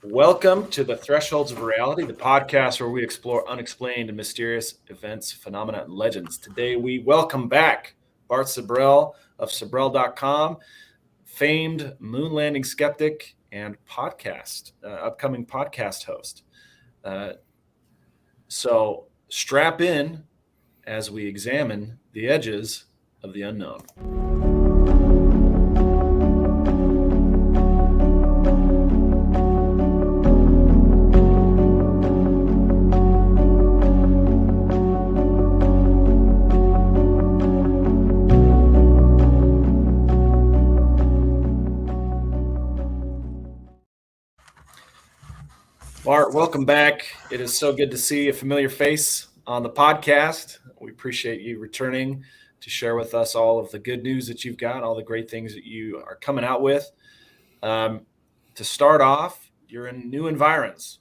Welcome to the Thresholds of Reality, the podcast where we explore unexplained and mysterious events, phenomena, and legends. Today, we welcome back Bart Sibrel of Sibrel.com, famed moon landing skeptic and upcoming podcast host. So strap in as we examine the edges of the unknown. Bart, welcome back. It is so good to see a familiar face on the podcast. We appreciate you returning to share with us all of the good news that you've got, all the great things that you are coming out with. To start off, you're in new environs.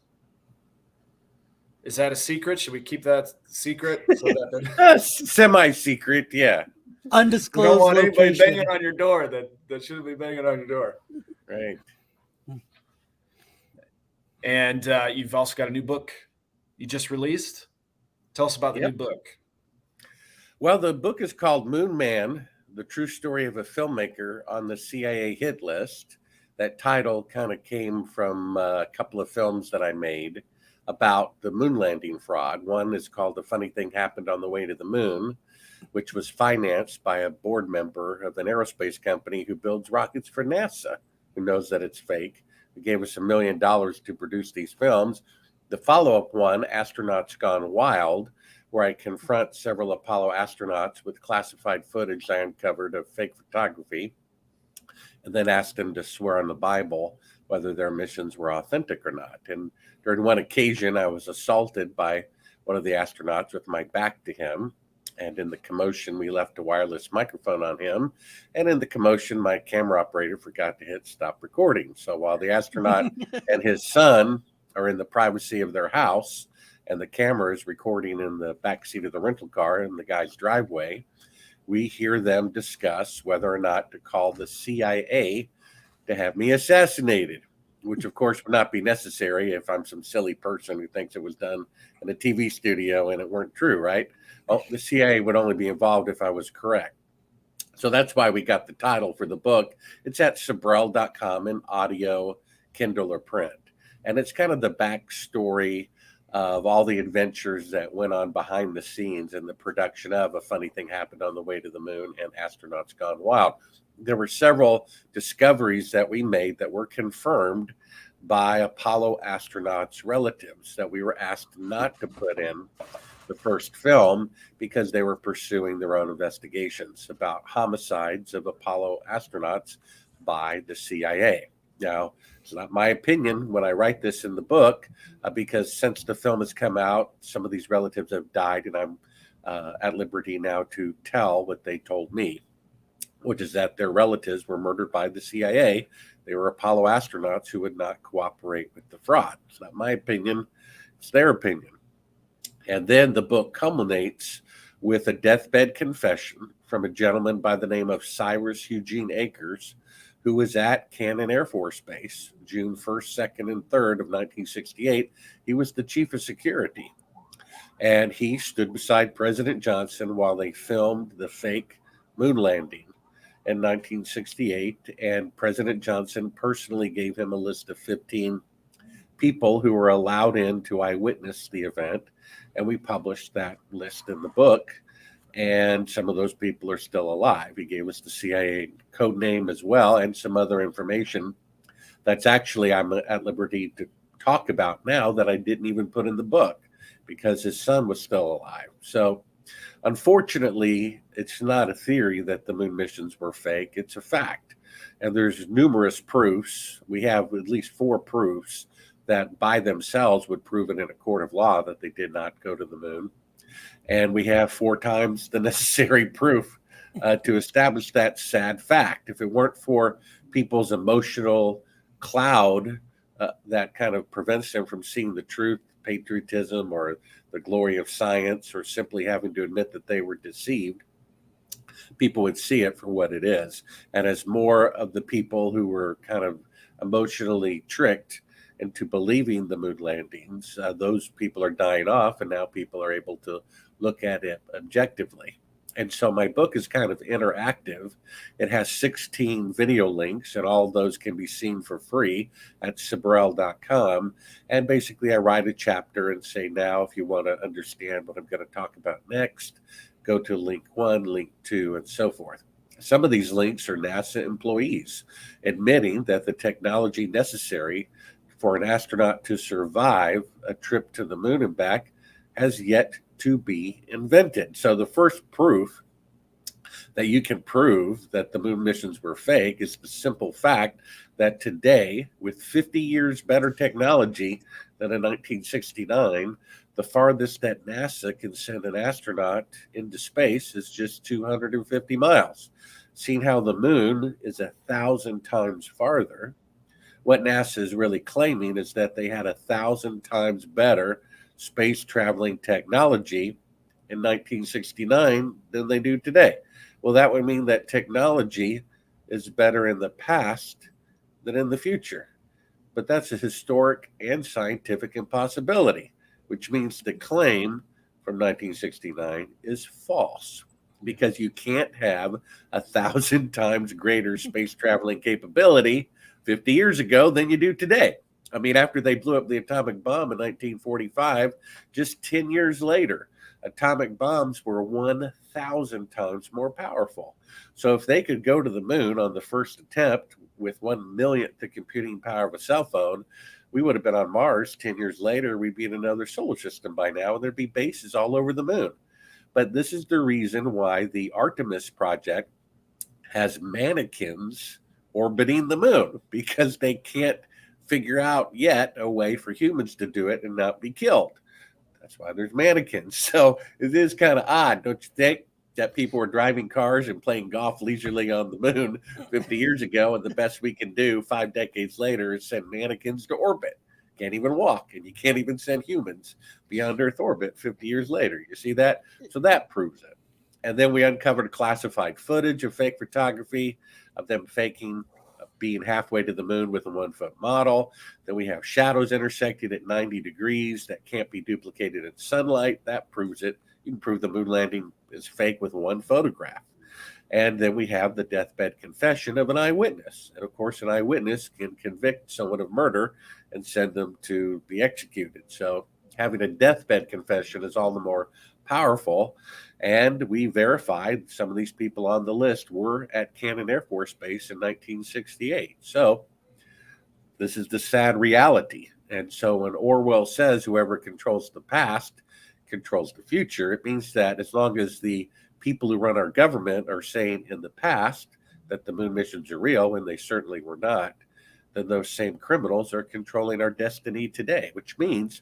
Is that a secret? Should we keep that secret? Semi-secret, yeah. Undisclosed You don't want anybody location. banging on your door that shouldn't be banging on your door. Right. And you've also got a new book you just released. Tell us about the new book. Well, the book is called Moon Man, The True Story of a Filmmaker on the CIA Hit List. That title kind of came from a couple of films that I made about the moon landing fraud. One is called The Funny Thing Happened on the Way to the Moon, which was financed by a board member of an aerospace company who builds rockets for NASA, who knows that it's fake. He gave us $1 million to produce these films. The follow-up one, Astronauts Gone Wild, where I confront several Apollo astronauts with classified footage I uncovered of fake photography, and then asked them to swear on the Bible whether their missions were authentic or not. And during one occasion, I was assaulted by one of the astronauts with my back to him. And in the commotion, we left a wireless microphone on him. And in the commotion, my camera operator forgot to hit stop recording. So while the astronaut and his son are in the privacy of their house, and the camera is recording in the backseat of the rental car in the guy's driveway, we hear them discuss whether or not to call the CIA to have me assassinated, which of course would not be necessary if I'm some silly person who thinks it was done in a TV studio and it weren't true, right? Well, the CIA would only be involved if I was correct. So that's why we got the title for the book. It's at Sibrel.com in audio, Kindle, or print. And it's kind of the backstory of all the adventures that went on behind the scenes in the production of A Funny Thing Happened on the Way to the Moon and Astronauts Gone Wild. There were several discoveries that we made that were confirmed by Apollo astronauts' relatives that we were asked not to put in the first film because they were pursuing their own investigations about homicides of Apollo astronauts by the CIA. Now, it's not my opinion when I write this in the book, because since the film has come out, some of these relatives have died, and I'm at liberty now to tell what they told me, which is that their relatives were murdered by the CIA. They were Apollo astronauts who would not cooperate with the fraud. It's not my opinion, it's their opinion. And then the book culminates with a deathbed confession from a gentleman by the name of Cyrus Eugene Akers, who was at Cannon Air Force Base June 1st, 2nd, and 3rd of 1968. He was the chief of security. And he stood beside President Johnson while they filmed the fake moon landing in 1968. And President Johnson personally gave him a list of 15 people who were allowed in to eyewitness the event. And we published that list in the book. And some of those people are still alive. He gave us the CIA code name as well and some other information that's actually I'm at liberty to talk about now that I didn't even put in the book because his son was still alive. So unfortunately, it's not a theory that the moon missions were fake. It's a fact. And there's numerous proofs. We have at least 4 proofs that by themselves would prove it in a court of law that they did not go to the moon. And we have 4 times the necessary proof to establish that sad fact. If it weren't for people's emotional cloud that kind of prevents them from seeing the truth, patriotism, or the glory of science, or simply having to admit that they were deceived, people would see it for what it is. And as more of the people who were kind of emotionally tricked into believing the moon landings, those people are dying off, and now people are able to look at it objectively. And so my book is kind of interactive. It has 16 video links, and all of those can be seen for free at sibrel.com. And basically, I write a chapter and say, now, if you want to understand what I'm going to talk about next, go to link 1, link 2, and so forth. Some of these links are NASA employees admitting that the technology necessary for an astronaut to survive a trip to the moon and back has yet to be invented. So the first proof that you can prove that the moon missions were fake is the simple fact that today, with 50 years better technology than in 1969, the farthest that NASA can send an astronaut into space is just 250 miles. Seeing how the moon is 1,000 times farther, what NASA is really claiming is that they had 1,000 times better space traveling technology in 1969 than they do today. Well, that would mean that technology is better in the past than in the future. But that's a historic and scientific impossibility, which means the claim from 1969 is false, because you can't have 1,000 times greater space traveling capability 50 years ago than you do today. I mean, after they blew up the atomic bomb in 1945, just 10 years later, atomic bombs were 1,000 times more powerful. So if they could go to the moon on the first attempt with 1/millionth the computing power of a cell phone, we would have been on Mars. 10 years later, we'd be in another solar system by now, and there'd be bases all over the moon. But this is the reason why the Artemis project has mannequins orbiting the moon, because they can't figure out yet a way for humans to do it and not be killed. That's why there's mannequins. So it is kind of odd, don't you think, that people were driving cars and playing golf leisurely on the moon 50 years ago, and the best we can do 5 decades later is send mannequins to orbit. Can't even walk, and you can't even send humans beyond Earth orbit 50 years later. You see that? So that proves it. And then we uncovered classified footage of fake photography of them faking being halfway to the moon with a 1-foot model. Then we have shadows intersected at 90 degrees that can't be duplicated in sunlight. That proves it. You can prove the moon landing is fake with one photograph. And then we have the deathbed confession of an eyewitness. And of course, an eyewitness can convict someone of murder and send them to be executed. So having a deathbed confession is all the more powerful. And we verified some of these people on the list were at Cannon Air Force Base in 1968. So this is the sad reality. And so when Orwell says whoever controls the past controls the future, it means that as long as the people who run our government are saying in the past that the moon missions are real, when they certainly were not, then those same criminals are controlling our destiny today, which means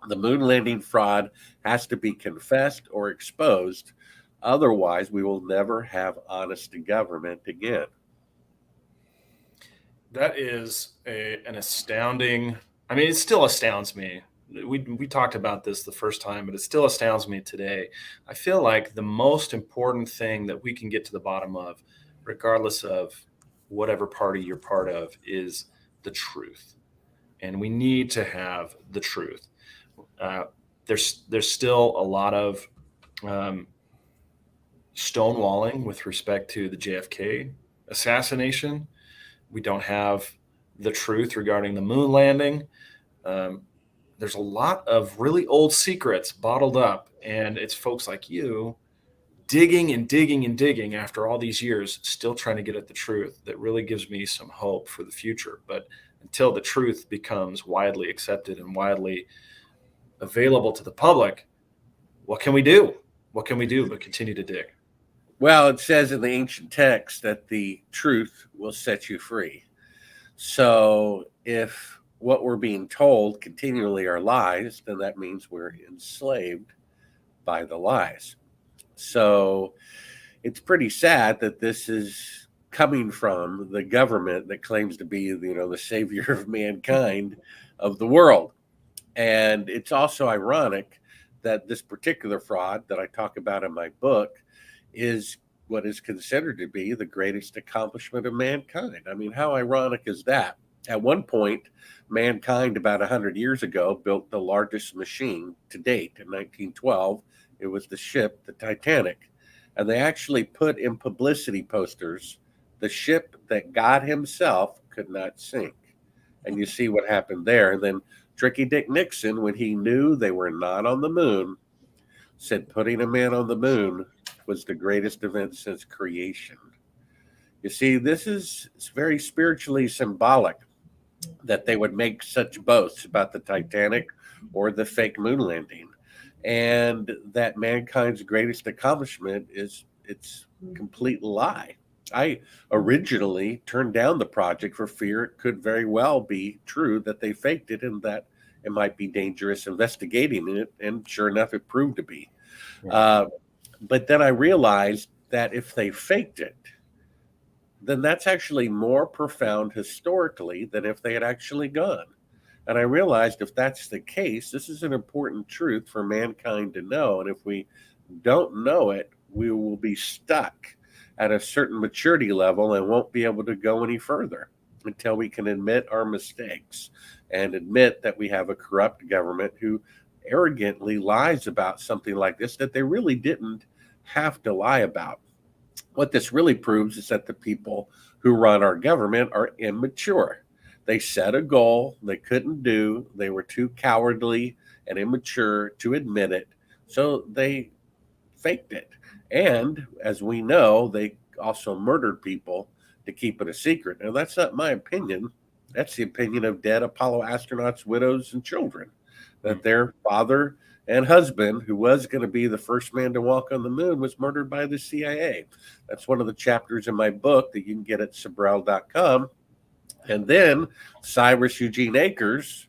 the moon landing fraud has to be confessed or exposed. Otherwise, we will never have honest government again. That is an astounding. I mean, it still astounds me. We talked about this the first time, but it still astounds me today. I feel like the most important thing that we can get to the bottom of, regardless of whatever party you're part of, is the truth. And we need to have the truth. Uh, there's still a lot of stonewalling with respect to the JFK assassination. We don't have the truth regarding the moon landing. There's a lot of really old secrets bottled up, and it's folks like you digging and digging and digging after all these years, still trying to get at the truth, that really gives me some hope for the future. But until the truth becomes widely accepted and widely available to the public, what can we do? What can we do but continue to dig? Well, it says in the ancient text that the truth will set you free. So if what we're being told continually are lies, then that means we're enslaved by the lies. So it's pretty sad that this is coming from the government that claims to be, the savior of mankind, of the world. And it's also ironic that this particular fraud that I talk about in my book is what is considered to be the greatest accomplishment of mankind. I mean, how ironic is that? At one point, mankind about 100 years ago built the largest machine to date. In 1912, it was the ship, the Titanic. And they actually put in publicity posters the ship that God Himself could not sink. And you see what happened there. And then Tricky Dick Nixon, when he knew they were not on the moon, said putting a man on the moon was the greatest event since creation. You see, this is very spiritually symbolic that they would make such boasts about the Titanic or the fake moon landing, and that mankind's greatest accomplishment is its complete lie. I originally turned down the project for fear it could very well be true that they faked it and that it might be dangerous investigating it, and sure enough, it proved to be. Right. Uh, but then I realized that if they faked it, then that's actually more profound historically than if they had actually gone. And I realized if that's the case, this is an important truth for mankind to know. And if we don't know it, we will be stuck at a certain maturity level and won't be able to go any further until we can admit our mistakes and admit that we have a corrupt government who arrogantly lies about something like this that they really didn't have to lie about. What this really proves is that the people who run our government are immature. They set a goal they couldn't do, they were too cowardly and immature to admit it, so they faked it. And as we know, they also murdered people to keep it a secret. Now, that's not my opinion. That's the opinion of dead Apollo astronauts, widows, and children, Hmm. that their father and husband, who was going to be the first man to walk on the moon, was murdered by the CIA. That's one of the chapters in my book that you can get at Sibrel.com. And then Cyrus Eugene Akers,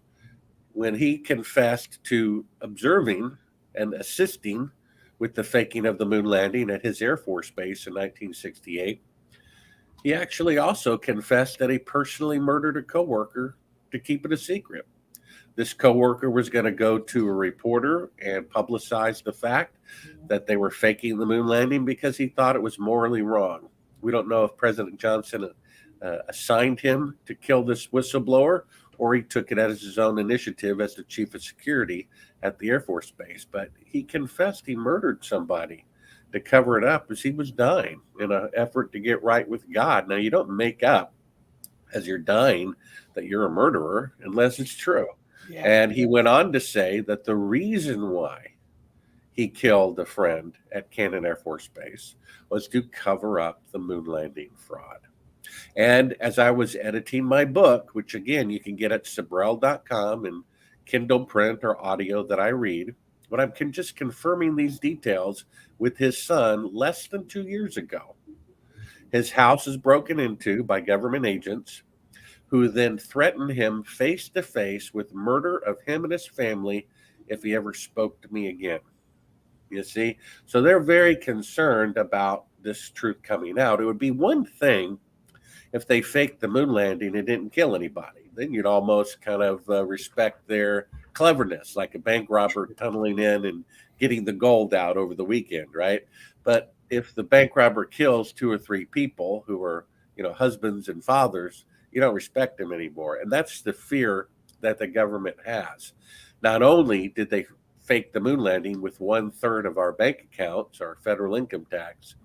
when he confessed to observing and assisting with the faking of the moon landing at his Air Force base in 1968, he actually also confessed that he personally murdered a coworker to keep it a secret. This coworker was going to go to a reporter and publicize the fact that they were faking the moon landing because he thought it was morally wrong. We don't know if President Johnson assigned him to kill this whistleblower or he took it as his own initiative as the chief of security at the Air Force Base. But he confessed he murdered somebody to cover it up as he was dying in an effort to get right with God. Now, you don't make up as you're dying that you're a murderer unless it's true. Yeah. And he went on to say that the reason why he killed a friend at Cannon Air Force Base was to cover up the moon landing fraud. And as I was editing my book, which again you can get at Sibrel.com and Kindle print or audio that I read, but I'm just confirming these details with his son less than 2 years ago. His house is broken into by government agents who then threatened him face to face with murder of him and his family if he ever spoke to me again. You see? So they're very concerned about this truth coming out. It would be one thing if they faked the moon landing and didn't kill anybody. Then you'd almost kind of respect their cleverness, like a bank robber tunneling in and getting the gold out over the weekend, right? But if the bank robber kills two or three people who are, husbands and fathers, you don't respect them anymore. And that's the fear that the government has. Not only did they fake the moon landing with 1/3 of our bank accounts, our federal income tax,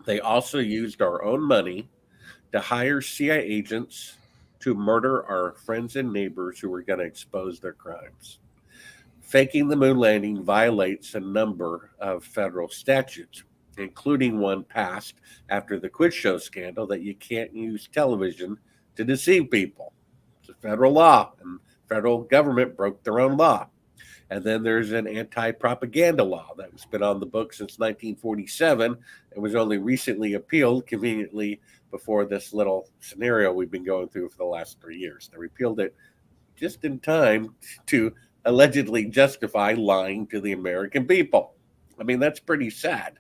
they also used our own money to hire CIA agents to murder our friends and neighbors who were going to expose their crimes. Faking the moon landing violates a number of federal statutes, including one passed after the quiz show scandal that you can't use television to deceive people. It's a federal law, and federal government broke their own law. And then there's an anti-propaganda law that's been on the books since 1947 and was only recently appealed conveniently before this little scenario we've been going through for the last 3 years. They repealed it just in time to allegedly justify lying to the American people. I mean, that's pretty sad.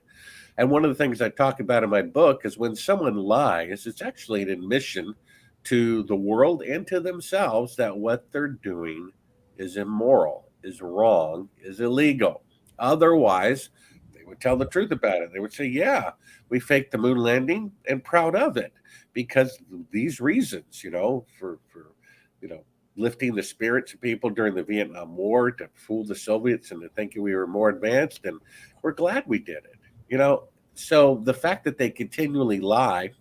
And one of the things I talk about in my book is when someone lies, it's actually an admission to the world and to themselves that what they're doing is immoral, is wrong, is illegal. Otherwise, they would tell the truth about it. They would say, yeah, we faked the moon landing and proud of it. because these reasons, for lifting the spirits of people during the Vietnam War, to fool the Soviets into thinking we were more advanced, and we're glad we did it. So the fact that they continually lie,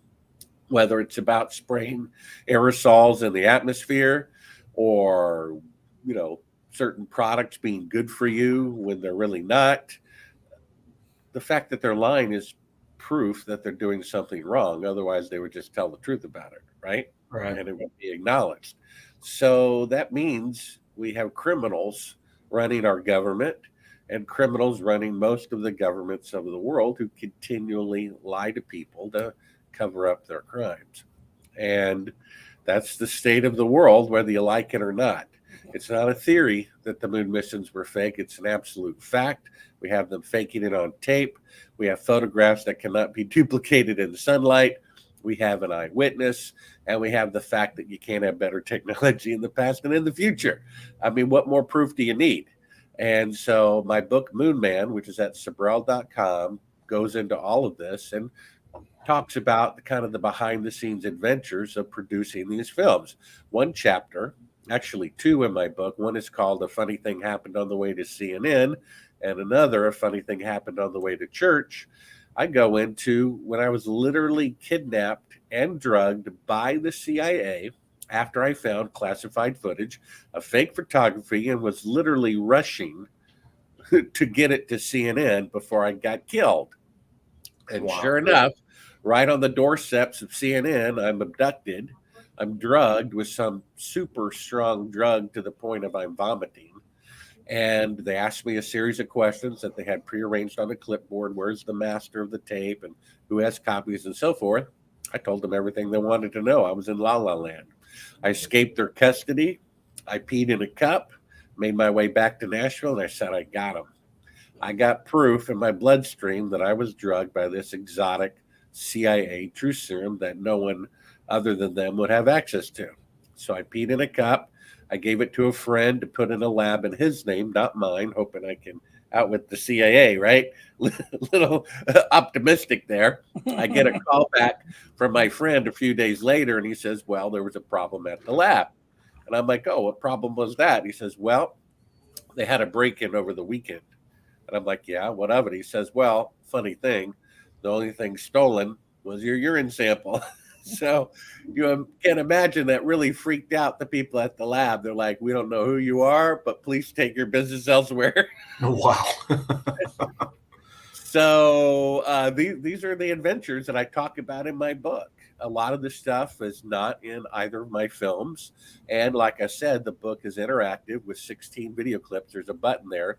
whether it's about spraying aerosols in the atmosphere, or certain products being good for you when they're really not, the fact that they're lying is proof that they're doing something wrong. Otherwise, they would just tell the truth about it, right? Right. And it would be acknowledged. So that means we have criminals running our government, and criminals running most of the governments of the world, who continually lie to people to cover up their crimes. And that's the state of the world, whether you like it or not. It's not a theory that the moon missions were fake. It's an absolute fact. We have them faking it on tape. We have photographs that cannot be duplicated in sunlight. We have an eyewitness, and we have the fact that you can't have better technology in the past and in the future. I mean, what more proof do you need? And so my book, Moon Man, which is at Sibrel.com, goes into all of this and talks about the kind of the behind the scenes adventures of producing these films. One chapter, actually two in my book, one is called A Funny Thing Happened on the Way to CNN, and another, A Funny Thing Happened on the Way to Church. I go into when I was literally kidnapped and drugged by the CIA after I found classified footage of fake photography, and was literally rushing to get it to CNN before I got killed. And Wow. sure enough, right on the doorsteps of CNN, I'm abducted. I'm drugged with some super strong drug to the point of I'm vomiting. And they asked me a series of questions that they had prearranged on a clipboard. Where's the master of the tape, and who has copies, and so forth. I told them everything they wanted to know. I was in La La Land. I escaped their custody. I peed in a cup, made my way back to Nashville, and I said, I got them. I got proof in my bloodstream that I was drugged by this exotic CIA truth serum that no one other than them would have access to. So I peed in a cup. I gave it to a friend to put in a lab in his name, not mine, hoping I can outwit the CIA, right? Little optimistic there. I get a call back from my friend a few days later, and he says, well, there was a problem at the lab. And I'm like, oh, what problem was that? And he says, well, they had a break-in over the weekend. And I'm like, yeah, what of it? He says, well, funny thing, the only thing stolen was your urine sample. So you can imagine that really freaked out the people at the lab. They're like, we don't know who you are, but please take your business elsewhere. Wow. So these are the adventures that I talk about in my book. A lot of the stuff is not in either of my films. And like I said, the book is interactive with 16 video clips. There's a button there.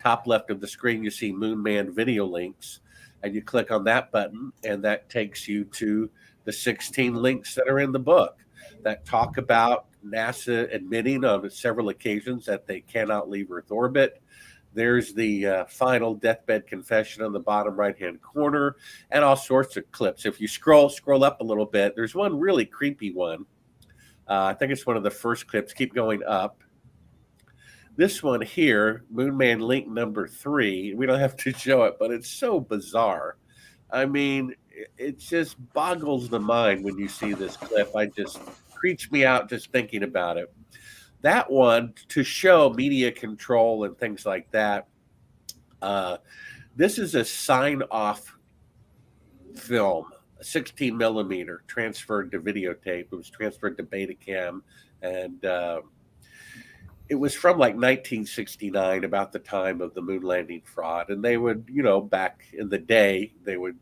Top left of the screen, you see Moon Man video links. And you click on that button, and that takes you to the 16 links that are in the book that talk about NASA admitting on several occasions that they cannot leave Earth orbit. There's the final deathbed confession on the bottom right-hand corner, and all sorts of clips. If you scroll up a little bit, there's one really creepy one. I think it's one of the first clips. Keep going up. This one here, Moon Man link number 3, we don't have to show it, but it's so bizarre. I mean, it just boggles the mind when you see this clip. Creeps me out just thinking about it. That one, to show media control and things like that, this is a sign-off film, a 16 millimeter transferred to videotape. It was transferred to Betacam, and it was from like 1969, about the time of the moon landing fraud. And they would, back in the day, they would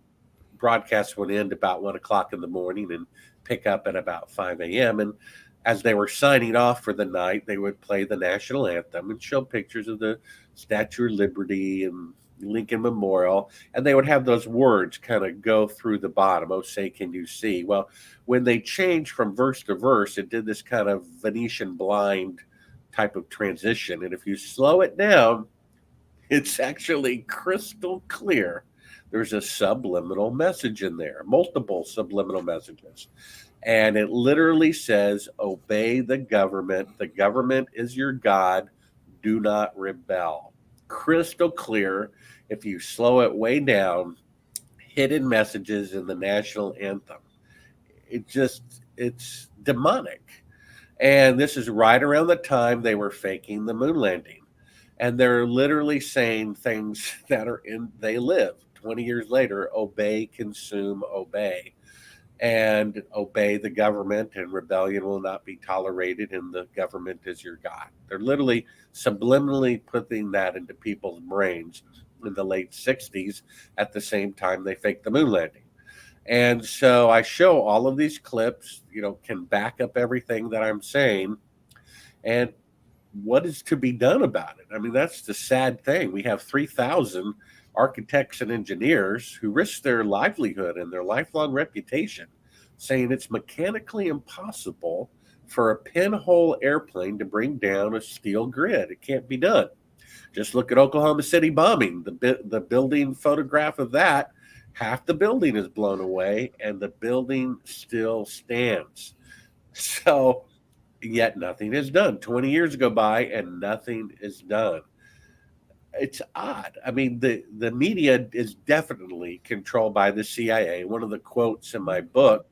broadcast would end about 1 o'clock in the morning and pick up at about 5 a.m. And as they were signing off for the night, they would play the national anthem and show pictures of the Statue of Liberty and Lincoln Memorial. And they would have those words kind of go through the bottom. Oh, say, can you see? Well, when they changed from verse to verse, it did this kind of Venetian blind type of transition. And if you slow it down, it's actually crystal clear. There's a subliminal message in there, multiple subliminal messages. And it literally says, obey the government. The government is your God. Do not rebel. Crystal clear. If you slow it way down, hidden messages in the national anthem. it's demonic. And this is right around the time they were faking the moon landing. And they're literally saying things that are in, they live 20 years later: obey, consume, obey, and obey the government, and rebellion will not be tolerated, and the government is your God. They're literally subliminally putting that into people's brains in the late 60s at the same time they faked the moon landing. And so I show all of these clips, can back up everything that I'm saying. And what is to be done about it? I mean, that's the sad thing. We have 3,000 architects and engineers who risk their livelihood and their lifelong reputation saying it's mechanically impossible for a pinhole airplane to bring down a steel grid. It can't be done. Just look at Oklahoma City bombing. The building photograph of that, half the building is blown away and the building still stands. So, yet nothing is done. 20 years go by and nothing is done. It's odd. I mean, the media is definitely controlled by the CIA. One of the quotes in my book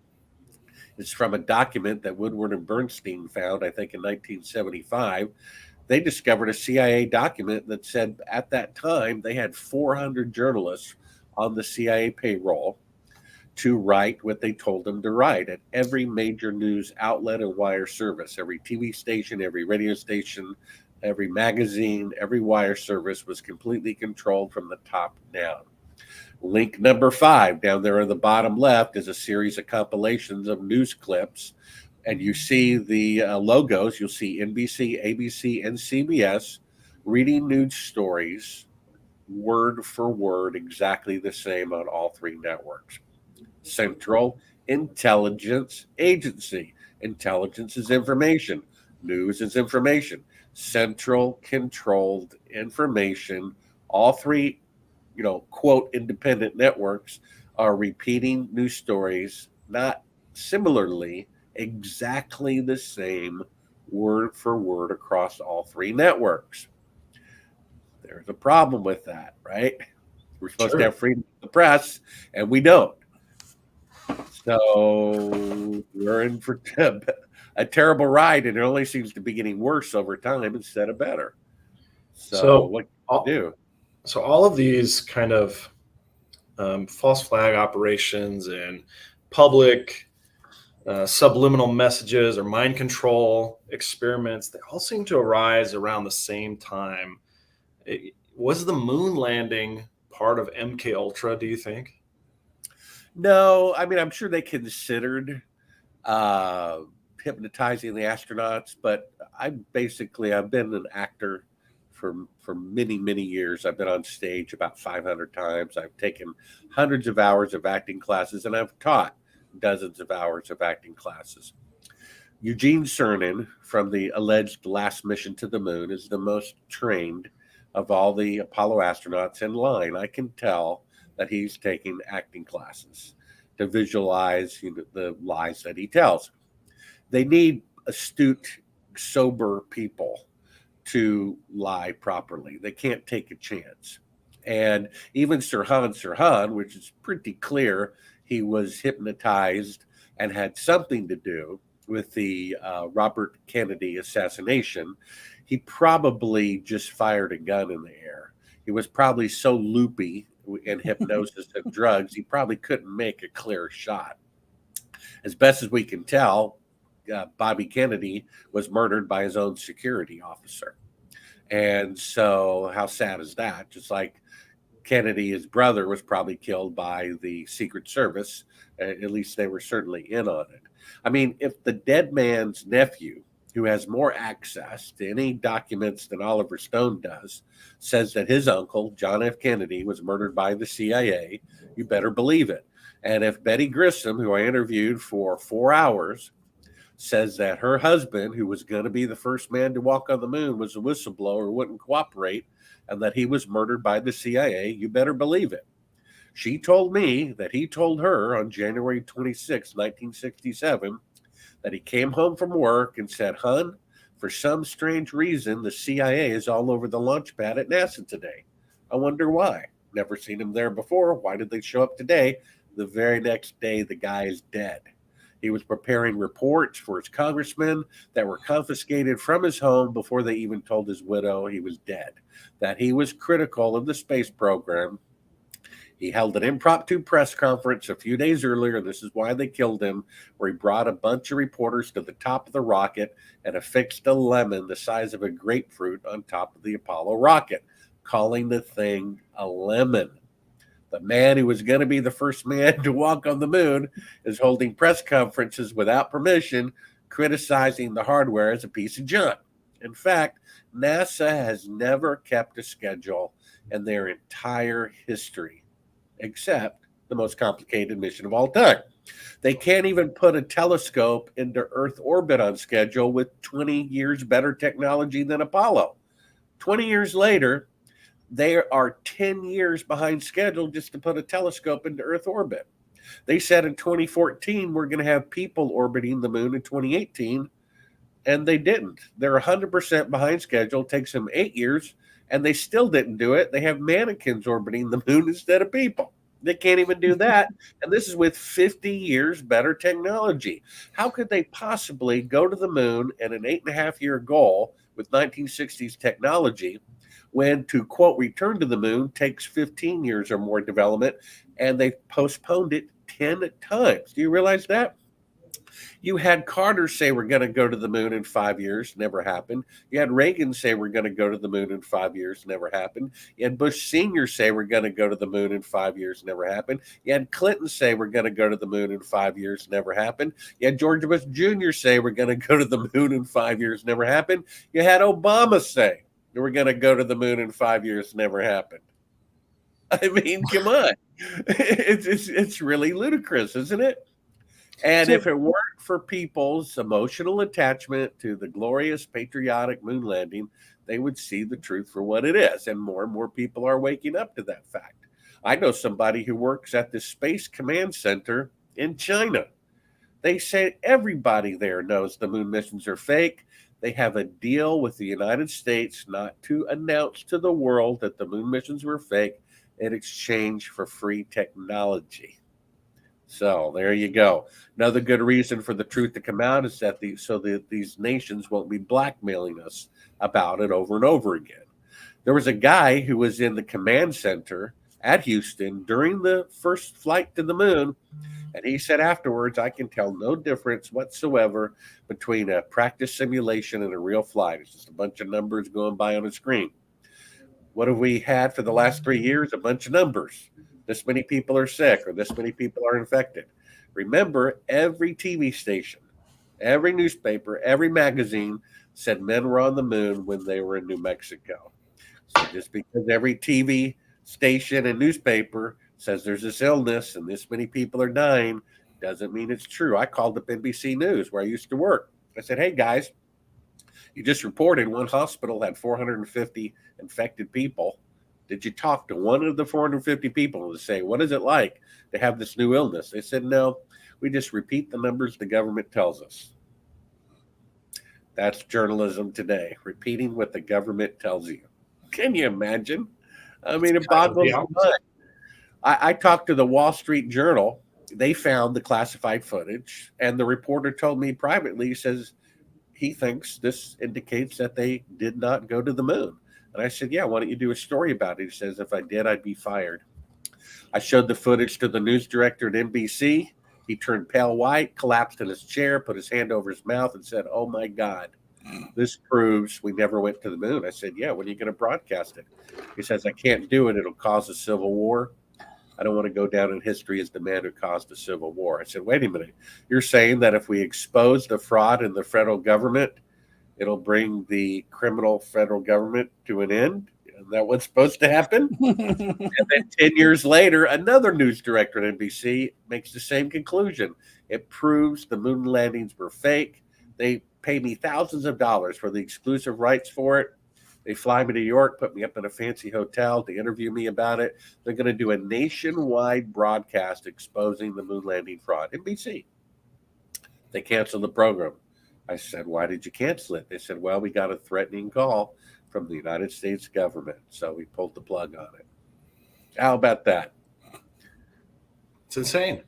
is from a document that Woodward and Bernstein found, I think, in 1975. They discovered a CIA document that said at that time they had 400 journalists on the CIA payroll to write what they told them to write at every major news outlet and wire service. Every TV station, every radio station, every magazine, every wire service was completely controlled from the top down. Link number 5 down there on the bottom left is a series of compilations of news clips. And you see the logos. You'll see NBC, ABC, and CBS reading news stories word for word, exactly the same on all 3 networks. Central Intelligence Agency. Intelligence is information. News is information. Central controlled information. All 3, quote, independent networks are repeating news stories, not similarly, exactly the same word for word across all 3 networks. There's a problem with that, right? We're supposed to have freedom of the press, and we don't. So we're in for a terrible ride, and it only seems to be getting worse over time instead of better. So what can we do? So all of these kind of false flag operations and public subliminal messages or mind control experiments, they all seem to arise around the same time. Was the moon landing part of MK Ultra, do you think? No, I mean, I'm sure they considered hypnotizing the astronauts, but I've been an actor for many years. I've been on stage about 500 times. I've taken hundreds of hours of acting classes, and I've taught dozens of hours of acting classes. Eugene Cernan, from the alleged last mission to the moon, is the most trained of all the Apollo astronauts in line. I can tell that he's taking acting classes to visualize the lies that he tells. They need astute, sober people to lie properly. They can't take a chance. And even Sirhan, which is pretty clear he was hypnotized and had something to do with the Robert Kennedy assassination, he probably just fired a gun in the air. He was probably so loopy in hypnosis and drugs, he probably couldn't make a clear shot. As best as we can tell, Bobby Kennedy was murdered by his own security officer. And so how sad is that? Just like Kennedy, his brother, was probably killed by the Secret Service. At least they were certainly in on it. I mean, if the dead man's nephew, who has more access to any documents than Oliver Stone does, says that his uncle, John F. Kennedy, was murdered by the CIA, you better believe it. And if Betty Grissom, who I interviewed for 4 hours, says that her husband, who was going to be the first man to walk on the moon, was a whistleblower, wouldn't cooperate, and that he was murdered by the CIA, you better believe it. She told me that he told her on January 26, 1967, that he came home from work and said, "Hun, for some strange reason, the CIA is all over the launch pad at NASA today. I wonder why. Never seen him there before. Why did they show up today?" The very next day, the guy is dead. He was preparing reports for his congressmen that were confiscated from his home before they even told his widow he was dead, that he was critical of the space program. He held an impromptu press conference a few days earlier, and this is why they killed him, where he brought a bunch of reporters to the top of the rocket and affixed a lemon the size of a grapefruit on top of the Apollo rocket, calling the thing a lemon. The man who was going to be the first man to walk on the moon is holding press conferences without permission, criticizing the hardware as a piece of junk. In fact, NASA has never kept a schedule in their entire history, except the most complicated mission of all time. They can't even put a telescope into Earth orbit on schedule with 20 years better technology than Apollo. 20 years later, they are 10 years behind schedule just to put a telescope into Earth orbit. They said in 2014 we're going to have people orbiting the moon in 2018, and they didn't. They're 100% behind schedule. It takes them 8 years, and they still didn't do it. They have mannequins orbiting the moon instead of people. They can't even do that. And this is with 50 years better technology. How could they possibly go to the moon at an 8.5-year goal with 1960s technology when to, quote, return to the moon takes 15 years or more development, and they've postponed it 10 times? Do you realize that? You had Carter say we're going to go to the moon in 5 years, never happened. You had Reagan say we're going to go to the moon in 5 years, never happened. You had Bush Sr. say we're going to go to the moon in 5 years, never happened. You had Clinton say we're going to go to the moon in 5 years, never happened. You had George Bush Jr. say we're going to go to the moon in 5 years, never happened. You had Obama say we're going to go to the moon in 5 years, never happened. I mean, come on. It's really ludicrous, isn't it? And if it weren't for people's emotional attachment to the glorious patriotic moon landing, they would see the truth for what it is. And more people are waking up to that fact. I know somebody who works at the Space Command Center in China. They say everybody there knows the moon missions are fake. They have a deal with the United States not to announce to the world that the moon missions were fake in exchange for free technology. So there you go. Another good reason for the truth to come out is that these nations won't be blackmailing us about it over and over again. There was a guy who was in the command center at Houston during the first flight to the moon, and he said afterwards, I can tell no difference whatsoever between a practice simulation and a real flight. It's just a bunch of numbers going by on a screen. What have we had for the last 3 years? A bunch of numbers. This many people are sick, or this many people are infected. Remember, every TV station, every newspaper, every magazine said men were on the moon when they were in New Mexico. So just because every TV station and newspaper says there's this illness and this many people are dying doesn't mean it's true. I called up NBC News where I used to work. I said, hey guys, you just reported one hospital had 450 infected people. Did you talk to one of the 450 people to say, what is it like to have this new illness? They said, no, we just repeat the numbers the government tells us. That's journalism today, repeating what the government tells you. Can you imagine? I mean, it boggles the mind. I talked to the Wall Street Journal. They found the classified footage, and the reporter told me privately, he says he thinks this indicates that they did not go to the moon. And I said, yeah, why don't you do a story about it? He says, if I did, I'd be fired. I showed the footage to the news director at NBC. He turned pale white, collapsed in his chair, put his hand over his mouth and said, oh my God, this proves we never went to the moon. I said, yeah, when are you going to broadcast it? He says, I can't do it. It'll cause a civil war. I don't want to go down in history as the man who caused a civil war. I said, wait a minute. You're saying that if we expose the fraud in the federal government, it'll bring the criminal federal government to an end? Isn't that what's supposed to happen? And then 10 years later, another news director at NBC makes the same conclusion. It proves the moon landings were fake. They pay me thousands of dollars for the exclusive rights for it. They fly me to New York, put me up in a fancy hotel to interview me about it. They're going to do a nationwide broadcast exposing the moon landing fraud. NBC. They canceled the program. I said, why did you cancel it? They said, well, we got a threatening call from the United States government, so we pulled the plug on it. How about that? It's insane.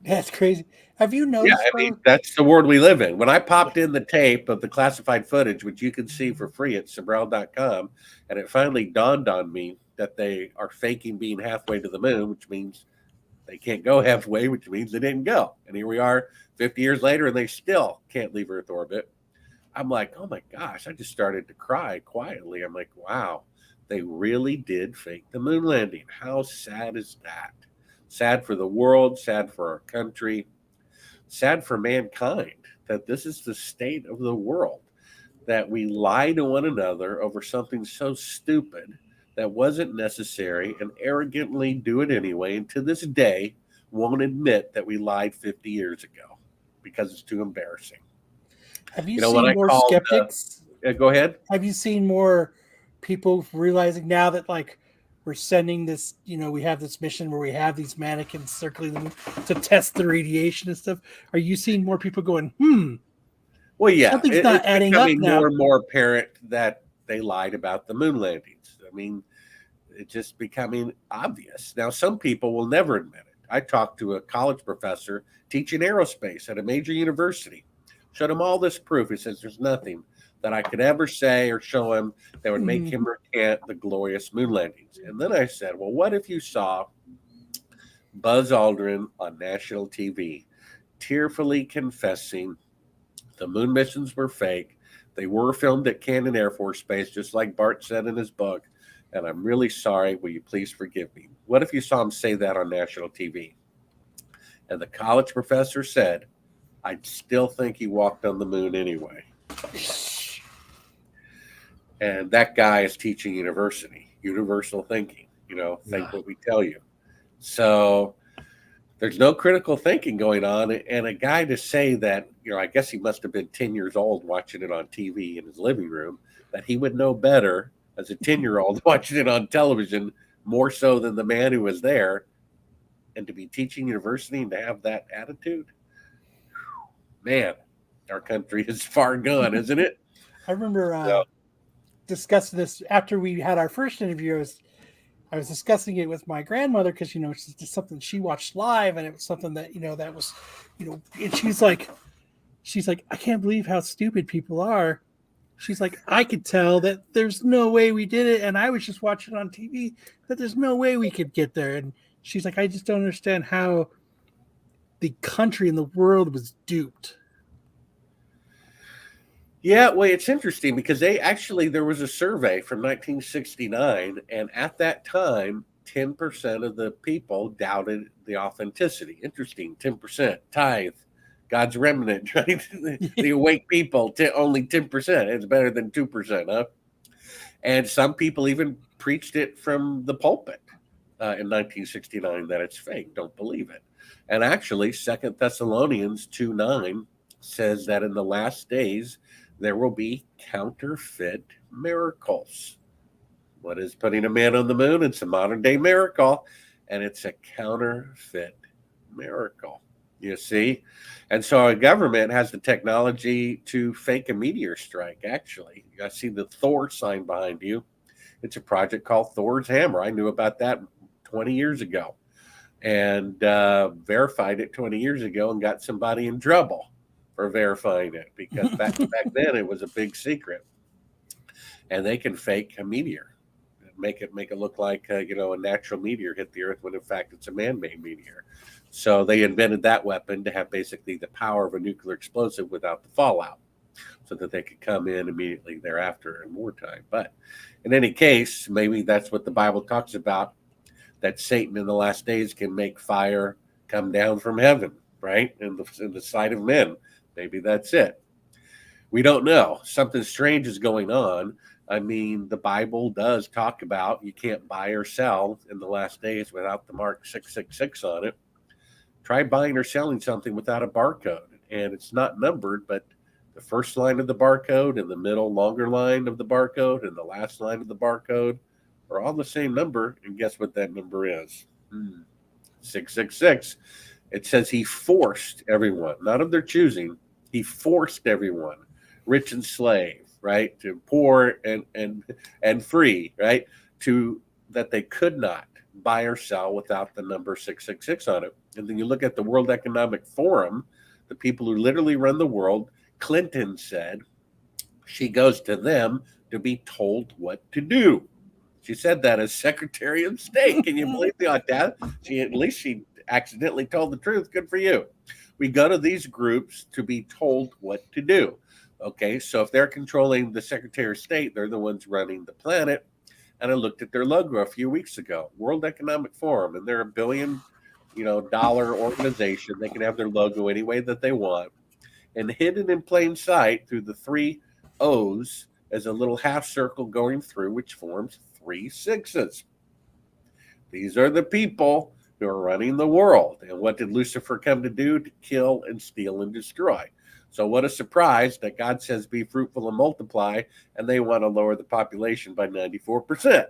That's crazy. Have you Yeah, noticed I mean, though? that's the world we live in. When I Yeah. popped in the tape of the classified footage, which you can see for free at Sibrel.com, and it finally dawned on me that they are faking being halfway to the moon, which means they can't go halfway, which means they didn't go. And here we are 50 years later, and they still can't leave Earth orbit. I'm like, oh my gosh, I just started to cry quietly. I'm like, wow, they really did fake the moon landing. How sad is that? Sad for the world, sad for our country, sad for mankind that this is the state of the world, that we lie to one another over something so stupid that wasn't necessary and arrogantly do it anyway. And to this day, won't admit that we lied 50 years ago because it's too embarrassing. Have you When seen I more called, skeptics? go ahead. Have you seen more people realizing now that like we're sending this, we have this mission where we have these mannequins circling them to test the radiation and stuff? Are you seeing more people going, Well, yeah, something's not it's adding up becoming more now? and more apparent that they lied about the moon landings. I mean, it's just becoming obvious. Now, some people will never admit it. I talked to a college professor teaching aerospace at a major university, showed him all this proof. He says, there's nothing that I could ever say or show him that would make him recant the glorious moon landings. And then I said, well, what if you saw Buzz Aldrin on national TV tearfully confessing the moon missions were fake? They were filmed at Cannon Air Force Base, just like Bart said in his book. And I'm really sorry. Will you please forgive me? What if you saw him say that on national TV? And the college professor said, I'd still think he walked on the moon anyway. And that guy is teaching universal thinking, think what we tell you. So there's no critical thinking going on. And a guy to say that, I guess he must have been 10 years old watching it on TV in his living room, that he would know better as a 10-year-old watching it on television more so than the man who was there. And to be teaching university and to have that attitude, man, our country is far gone, isn't it? I remember discussing this after we had our first interview. I was discussing it with my grandmother because it's just something she watched live, and it was something that that was, and she's like, I can't believe how stupid people are. She's like, I could tell that there's no way we did it, and I was just watching on TV that there's no way we could get there. And she's like, I just don't understand how the country and the world was duped. Yeah, well, it's interesting because there was a survey from 1969, and at that time, 10% of the people doubted the authenticity. Interesting, 10%. Tithe, God's remnant, right? The awake people, only 10%. It's better than 2%, huh? And some people even preached it from the pulpit in 1969 that it's fake. Don't believe it. And actually, 2 Thessalonians 2:9 says that in the last days, there will be counterfeit miracles. What is putting a man on the moon? It's a modern day miracle, and it's a counterfeit miracle. You see? And so our government has the technology to fake a meteor strike, actually. I see the Thor sign behind you. It's a project called Thor's Hammer. I knew about that 20 years ago and verified it 20 years ago and got somebody in trouble for verifying it because back then it was a big secret. And they can fake a meteor, make it look like a natural meteor hit the Earth when in fact it's a man-made meteor. So they invented that weapon to have basically the power of a nuclear explosive without the fallout, so that they could come in immediately thereafter in wartime. But in any case, maybe that's what the Bible talks about, that Satan in the last days can make fire come down from heaven, right? In the sight of men. Maybe that's it. We don't know. Something strange is going on. I mean, the Bible does talk about you can't buy or sell in the last days without the mark 666 on it. Try buying or selling something without a barcode. And it's not numbered, but the first line of the barcode and the middle longer line of the barcode and the last line of the barcode are all the same number. And guess what that number is? 666. It says he forced everyone, not of their choosing. He forced everyone, rich and slave, right, to poor and free, right, to that they could not buy or sell without the number 666 on it. And then you look at the World Economic Forum, the people who literally run the world. Clinton said she goes to them to be told what to do. She said that as Secretary of State. Can you believe the audacity? At least she accidentally told the truth. Good for you. We go to these groups to be told what to do. Okay, so if they're controlling the Secretary of State, they're the ones running the planet. And I looked at their logo a few weeks ago, World Economic Forum, and they're $1 billion, dollar organization. They can have their logo any way that they want. And hidden in plain sight through the 3 O's is a little half circle going through, which forms 3 sixes. These are the people who are running the world. And what did Lucifer come to do? To kill and steal and destroy. So what a surprise that God says be fruitful and multiply, and they want to lower the population by 94%.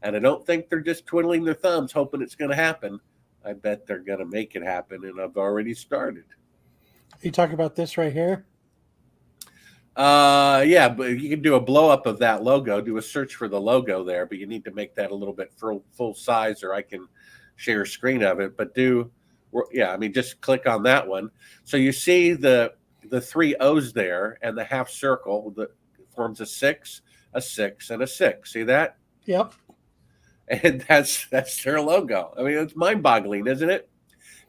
And I don't think they're just twiddling their thumbs hoping it's going to happen. I bet they're going to make it happen, and I've already started. You talk about this right here? Yeah, but you can do a blow up of that logo, do a search for the logo there, but you need to make that a little bit full size, or I can share a screen of it. But just click on that one. So you see the 3 O's there, and the half circle that forms a 6, a 6, and a 6. See that? Yep. And that's their logo. I mean, it's mind-boggling, isn't it?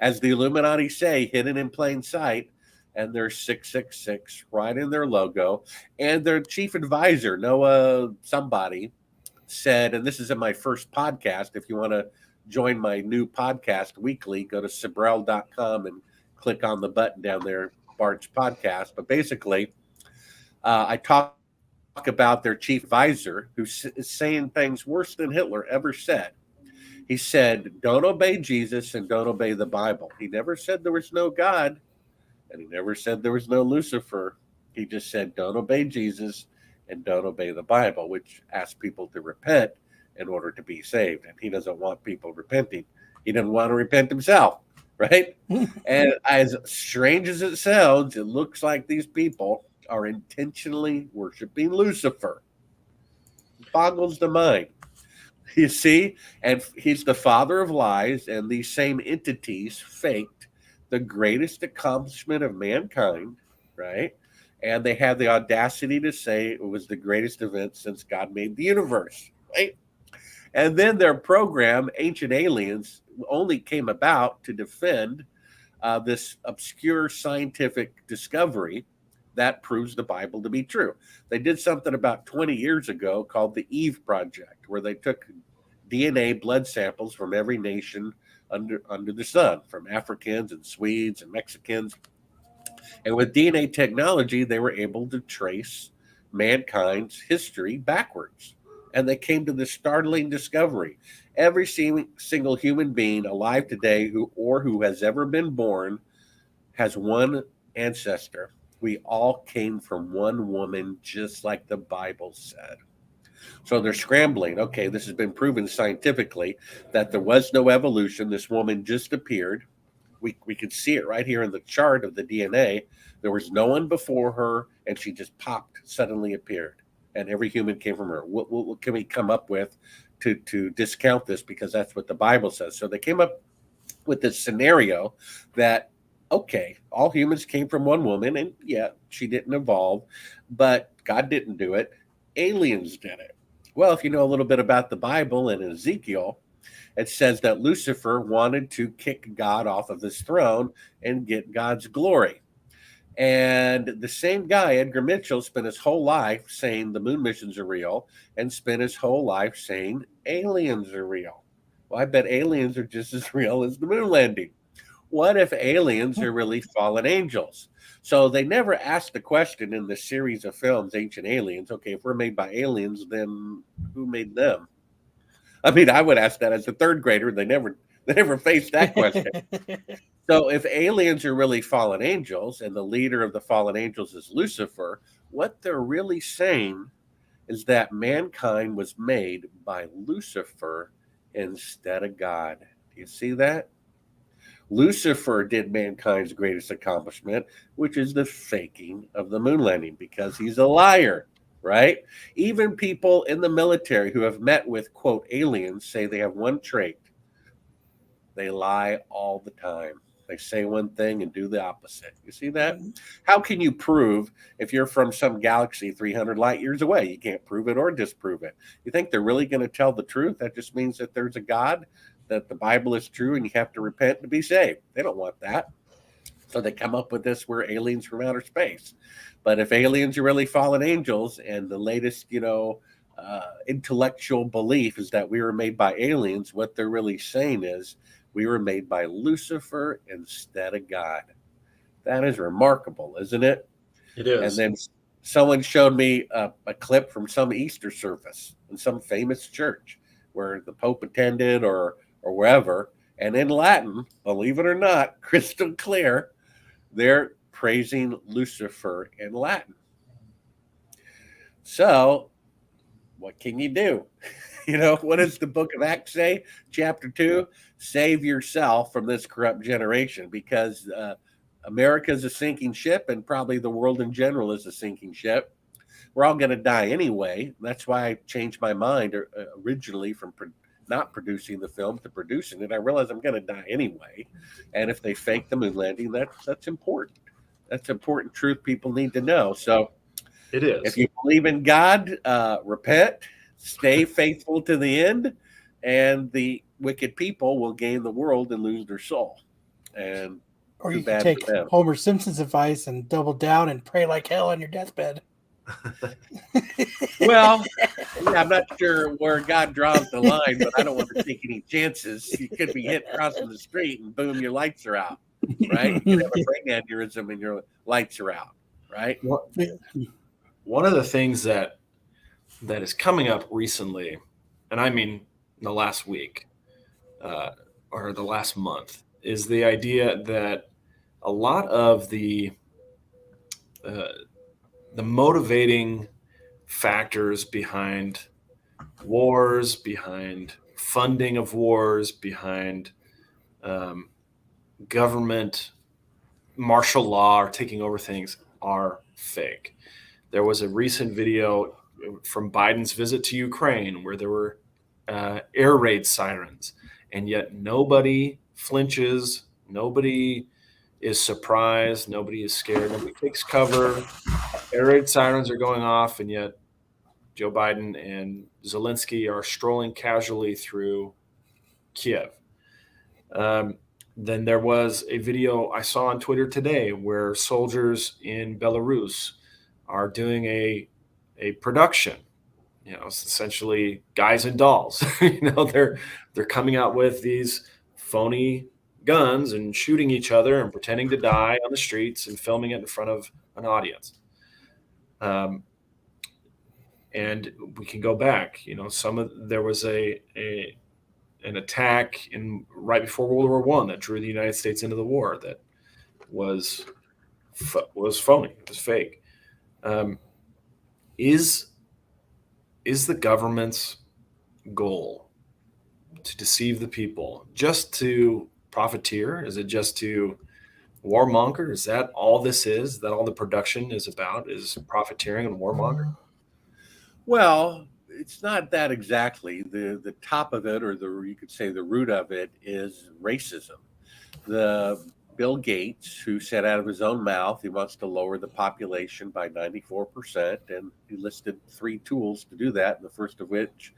As the Illuminati say, hidden in plain sight, and there's 666 right in their logo. And their chief advisor, Noah somebody, said, and this is in my first podcast, if you want to join my new podcast weekly, go to Sibrel.com and click on the button down there, Bart's podcast. But basically, I talk about their chief advisor, who is saying things worse than Hitler ever said. He said, don't obey Jesus and don't obey the Bible. He never said there was no God, and he never said there was no Lucifer. He just said, don't obey Jesus and don't obey the Bible, which asks people to repent in order to be saved. And he doesn't want people repenting. He doesn't want to repent himself, right? And as strange as it sounds, it looks like these people are intentionally worshiping Lucifer. It boggles the mind. You see, and he's the father of lies, and these same entities faked the greatest accomplishment of mankind, right? And they had the audacity to say it was the greatest event since God made the universe, right? And then their program, Ancient Aliens, only came about to defend this obscure scientific discovery that proves the Bible to be true. They did something about 20 years ago called the Eve Project, where they took DNA blood samples from every nation under the sun, from Africans and Swedes and Mexicans. And with DNA technology, they were able to trace mankind's history backwards. And they came to this startling discovery. Every single human being alive today who has ever been born has one ancestor. We all came from one woman, just like the Bible said. So they're scrambling. Okay, this has been proven scientifically that there was no evolution. This woman just appeared. We could see it right here in the chart of the DNA. There was no one before her, and she just popped, suddenly appeared. And every human came from her. What can we come up with to discount this? Because that's what the Bible says. So they came up with this scenario that, okay, all humans came from one woman, and yeah, she didn't evolve, but God didn't do it. Aliens did it. Well, if you know a little bit about the Bible and Ezekiel, it says that Lucifer wanted to kick God off of his throne and get God's glory. And the same guy, Edgar Mitchell, spent his whole life saying the moon missions are real and spent his whole life saying aliens are real. Well, I bet aliens are just as real as the moon landing. What if aliens are really fallen angels? So they never asked the question in the series of films, Ancient Aliens, okay, if we're made by aliens, then who made them? I mean, I would ask that as a third grader. They never faced that question. So if aliens are really fallen angels and the leader of the fallen angels is Lucifer, what they're really saying is that mankind was made by Lucifer instead of God. Do you see that? Lucifer did mankind's greatest accomplishment, which is the faking of the moon landing, because he's a liar, right? Even people in the military who have met with, quote, aliens say they have one trait. They lie all the time. They say one thing and do the opposite. You see that? How can you prove if you're from some galaxy 300 light years away? You can't prove it or disprove it. You think they're really going to tell the truth? That just means that there's a God, that the Bible is true, and you have to repent to be saved. They don't want that. So they come up with this, we're aliens from outer space. But if aliens are really fallen angels, and the latest, intellectual belief is that we were made by aliens, what they're really saying is we were made by Lucifer instead of God. That is remarkable, isn't it? It is. And then someone showed me a clip from some Easter service in some famous church where the Pope attended or wherever. And in Latin, believe it or not, crystal clear, they're praising Lucifer in Latin. So what can you do? What does the book of Acts say? Chapter 2, save yourself from this corrupt generation, because America is a sinking ship, and probably the world in general is a sinking ship. We're all going to die anyway. That's why I changed my mind originally from not producing the film to producing it. I realized I'm going to die anyway. And if they fake the moon landing, that's important. That's important truth people need to know. So it is. If you believe in God, repent, stay faithful to the end, and the wicked people will gain the world and lose their soul. Or you can take Homer Simpson's advice and double down and pray like hell on your deathbed. Well, I'm not sure where God draws the line, but I don't want to take any chances. You could be hit crossing the street and boom, your lights are out, right? You could have a brain aneurysm and your lights are out, right? One of the things that is coming up recently, and I mean the last week or the last month, is the idea that a lot of the motivating factors behind wars, behind funding of wars, behind government martial law or taking over things are fake. There was a recent video from Biden's visit to Ukraine where there were air raid sirens, and yet nobody flinches, nobody is surprised, nobody is scared, nobody takes cover. Air raid sirens are going off, and yet Joe Biden and Zelensky are strolling casually through Kiev. Then there was a video I saw on Twitter today where soldiers in Belarus are doing a production. It's essentially guys and dolls. They're coming out with these phony guns and shooting each other and pretending to die on the streets and filming it in front of an audience. And we can go back. There was an attack right before World War I that drew the United States into the war that was phony. It was fake. Is the government's goal to deceive the people just to profiteer? Is it just to warmonger? Is that all this is? That all the production is about is profiteering and warmonger? Well, it's not that exactly. The top of it, or you could say the root of it, is racism. The Bill Gates, who said out of his own mouth he wants to lower the population by 94%, and he listed 3 tools to do that, and the first of which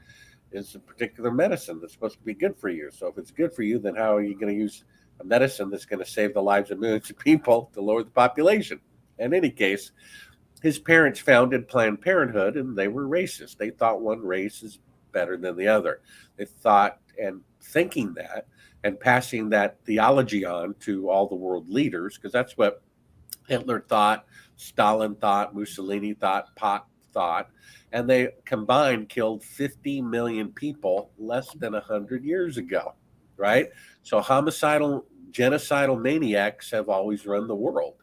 is a particular medicine that's supposed to be good for you. So if it's good for you, then how are you going to use a medicine that's going to save the lives of millions of people to lower the population? In any case, his parents founded Planned Parenthood, and they were racist. They thought one race is better than the other. They thought, and thinking that, and passing that theology on to all the world leaders, because that's what Hitler thought, Stalin thought, Mussolini thought, Pot thought, and they combined killed 50 million people less than 100 years ago, right? So homicidal, genocidal maniacs have always run the world.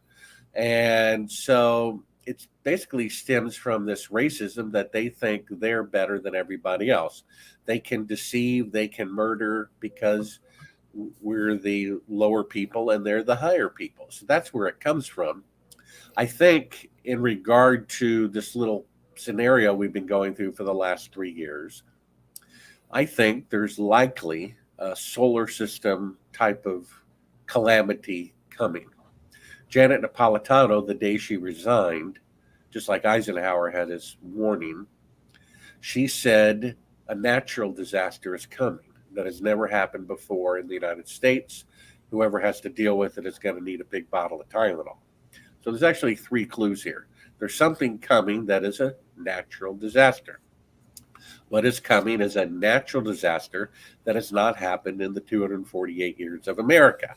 And so it basically stems from this racism that they think they're better than everybody else. They can deceive, they can murder because we're the lower people and they're the higher people. So that's where it comes from. I think in regard to this little scenario we've been going through for the last 3 years, I think there's likely solar system type of calamity coming. Janet Napolitano, the day she resigned, just like Eisenhower had his warning, she said a natural disaster is coming that has never happened before in the United States. Whoever has to deal with it is going to need a big bottle of Tylenol. So there's actually 3 clues here. There's something coming that is a natural disaster. What is coming is a natural disaster that has not happened in the 248 years of America.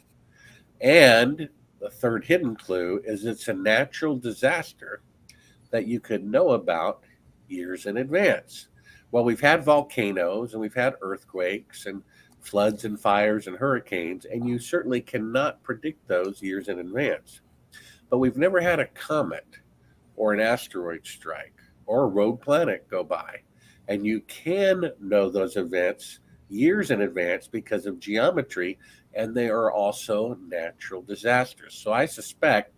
And the third hidden clue is it's a natural disaster that you could know about years in advance. Well, we've had volcanoes and we've had earthquakes and floods and fires and hurricanes, and you certainly cannot predict those years in advance. But we've never had a comet or an asteroid strike or a rogue planet go by. And you can know those events years in advance because of geometry, and they are also natural disasters. So I suspect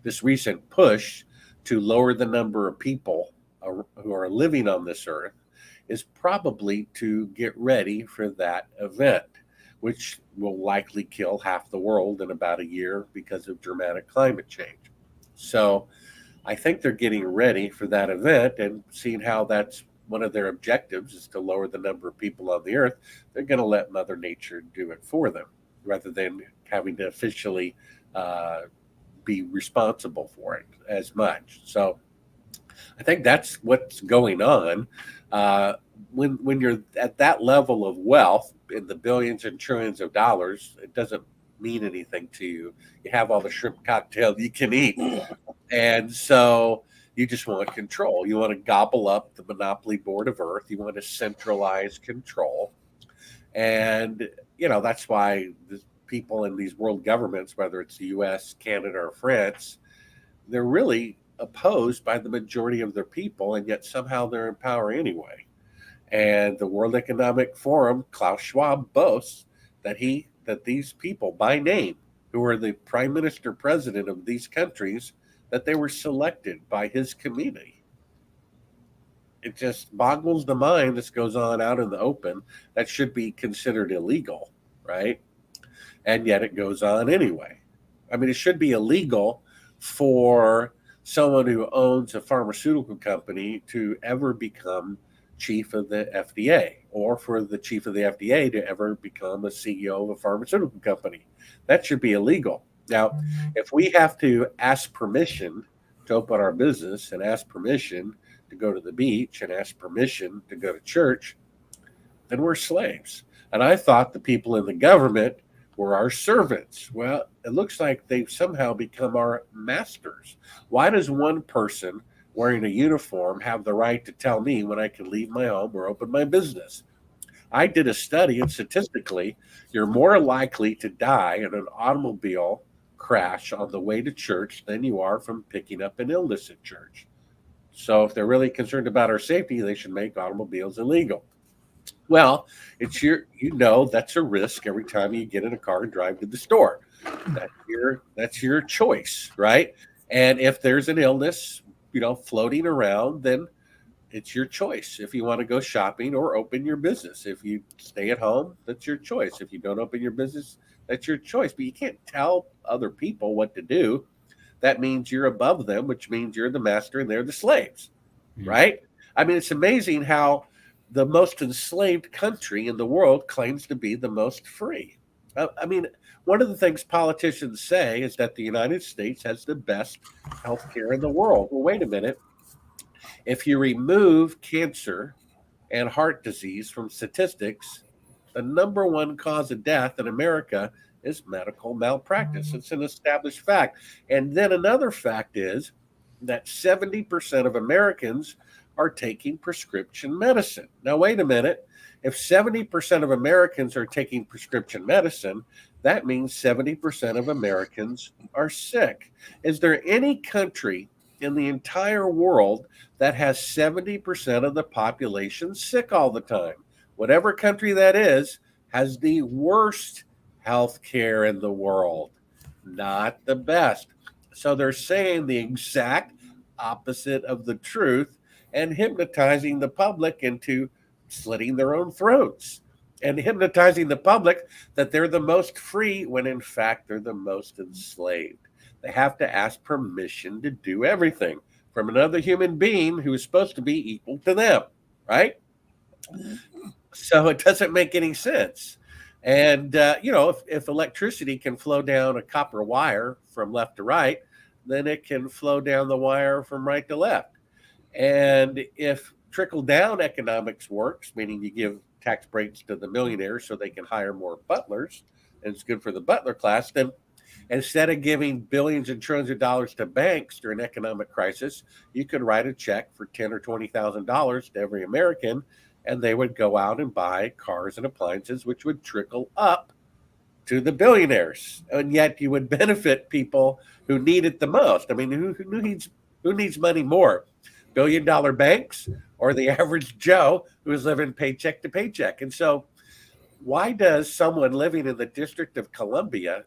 this recent push to lower the number of people who are living on this earth is probably to get ready for that event, which will likely kill half the world in about a year because of dramatic climate change. So I think they're getting ready for that event, and seeing how that's one of their objectives is to lower the number of people on the earth. They're going to let Mother Nature do it for them rather than having to officially be responsible for it as much. So I think that's what's going on. When you're at that level of wealth in the billions and trillions of dollars, it doesn't mean anything to you. You have all the shrimp cocktail you can eat. And so you just want control. You want to gobble up the monopoly board of Earth. You want to centralize control. And, that's why the people in these world governments, whether it's the US, Canada, or France, they're really opposed by the majority of their people, and yet somehow they're in power anyway. And the World Economic Forum, Klaus Schwab, boasts that these people by name, who are the prime minister president of these countries, that they were selected by his committee. It just boggles the mind. This goes on out in the open. That should be considered illegal, right? And yet it goes on anyway. I mean, it should be illegal for someone who owns a pharmaceutical company to ever become chief of the FDA, or for the chief of the FDA to ever become a CEO of a pharmaceutical company. That should be illegal. Now, if we have to ask permission to open our business, and ask permission to go to the beach, and ask permission to go to church, then we're slaves. And I thought the people in the government were our servants. Well, it looks like they've somehow become our masters. Why does one person wearing a uniform have the right to tell me when I can leave my home or open my business? I did a study, and statistically, you're more likely to die in an automobile crash on the way to church than you are from picking up an illness at church. So if they're really concerned about our safety, they should make automobiles illegal. Well, it's that's a risk every time you get in a car and drive to the store. That's your choice, right? And if there's an illness, floating around, then it's your choice. If you want to go shopping or open your business, if you stay at home, that's your choice. If you don't open your business, that's your choice. But you can't tell other people what to do. That means you're above them, which means you're the master and they're the slaves, right? I mean, it's amazing how the most enslaved country in the world claims to be the most free. I mean, one of the things politicians say is that the United States has the best healthcare in the world. Well, wait a minute. If you remove cancer and heart disease from statistics, the number one cause of death in America is medical malpractice. It's an established fact. And then another fact is that 70% of Americans are taking prescription medicine. Now, wait a minute. If 70% of Americans are taking prescription medicine, that means 70% of Americans are sick. Is there any country in the entire world that has 70% of the population sick all the time? Whatever country that is has the worst health care in the world, not the best. So they're saying the exact opposite of the truth and hypnotizing the public into slitting their own throats. and hypnotizing the public that they're the most free when in fact they're the most enslaved. They have to ask permission to do everything from another human being who is supposed to be equal to them, right? So it doesn't make any sense. And, if electricity can flow down a copper wire from left to right, then it can flow down the wire from right to left. And if trickle down economics works, meaning you give tax breaks to the millionaires so they can hire more butlers, and it's good for the butler class, then instead of giving billions and trillions of dollars to banks during economic crisis, you could write a check for $10,000 or $20,000 to every American, and they would go out and buy cars and appliances, which would trickle up to the billionaires, and yet you would benefit people who need it the most. I mean, who needs money more, $1 billion banks or the average Joe who is living paycheck to paycheck? And so, why does someone living in the District of Columbia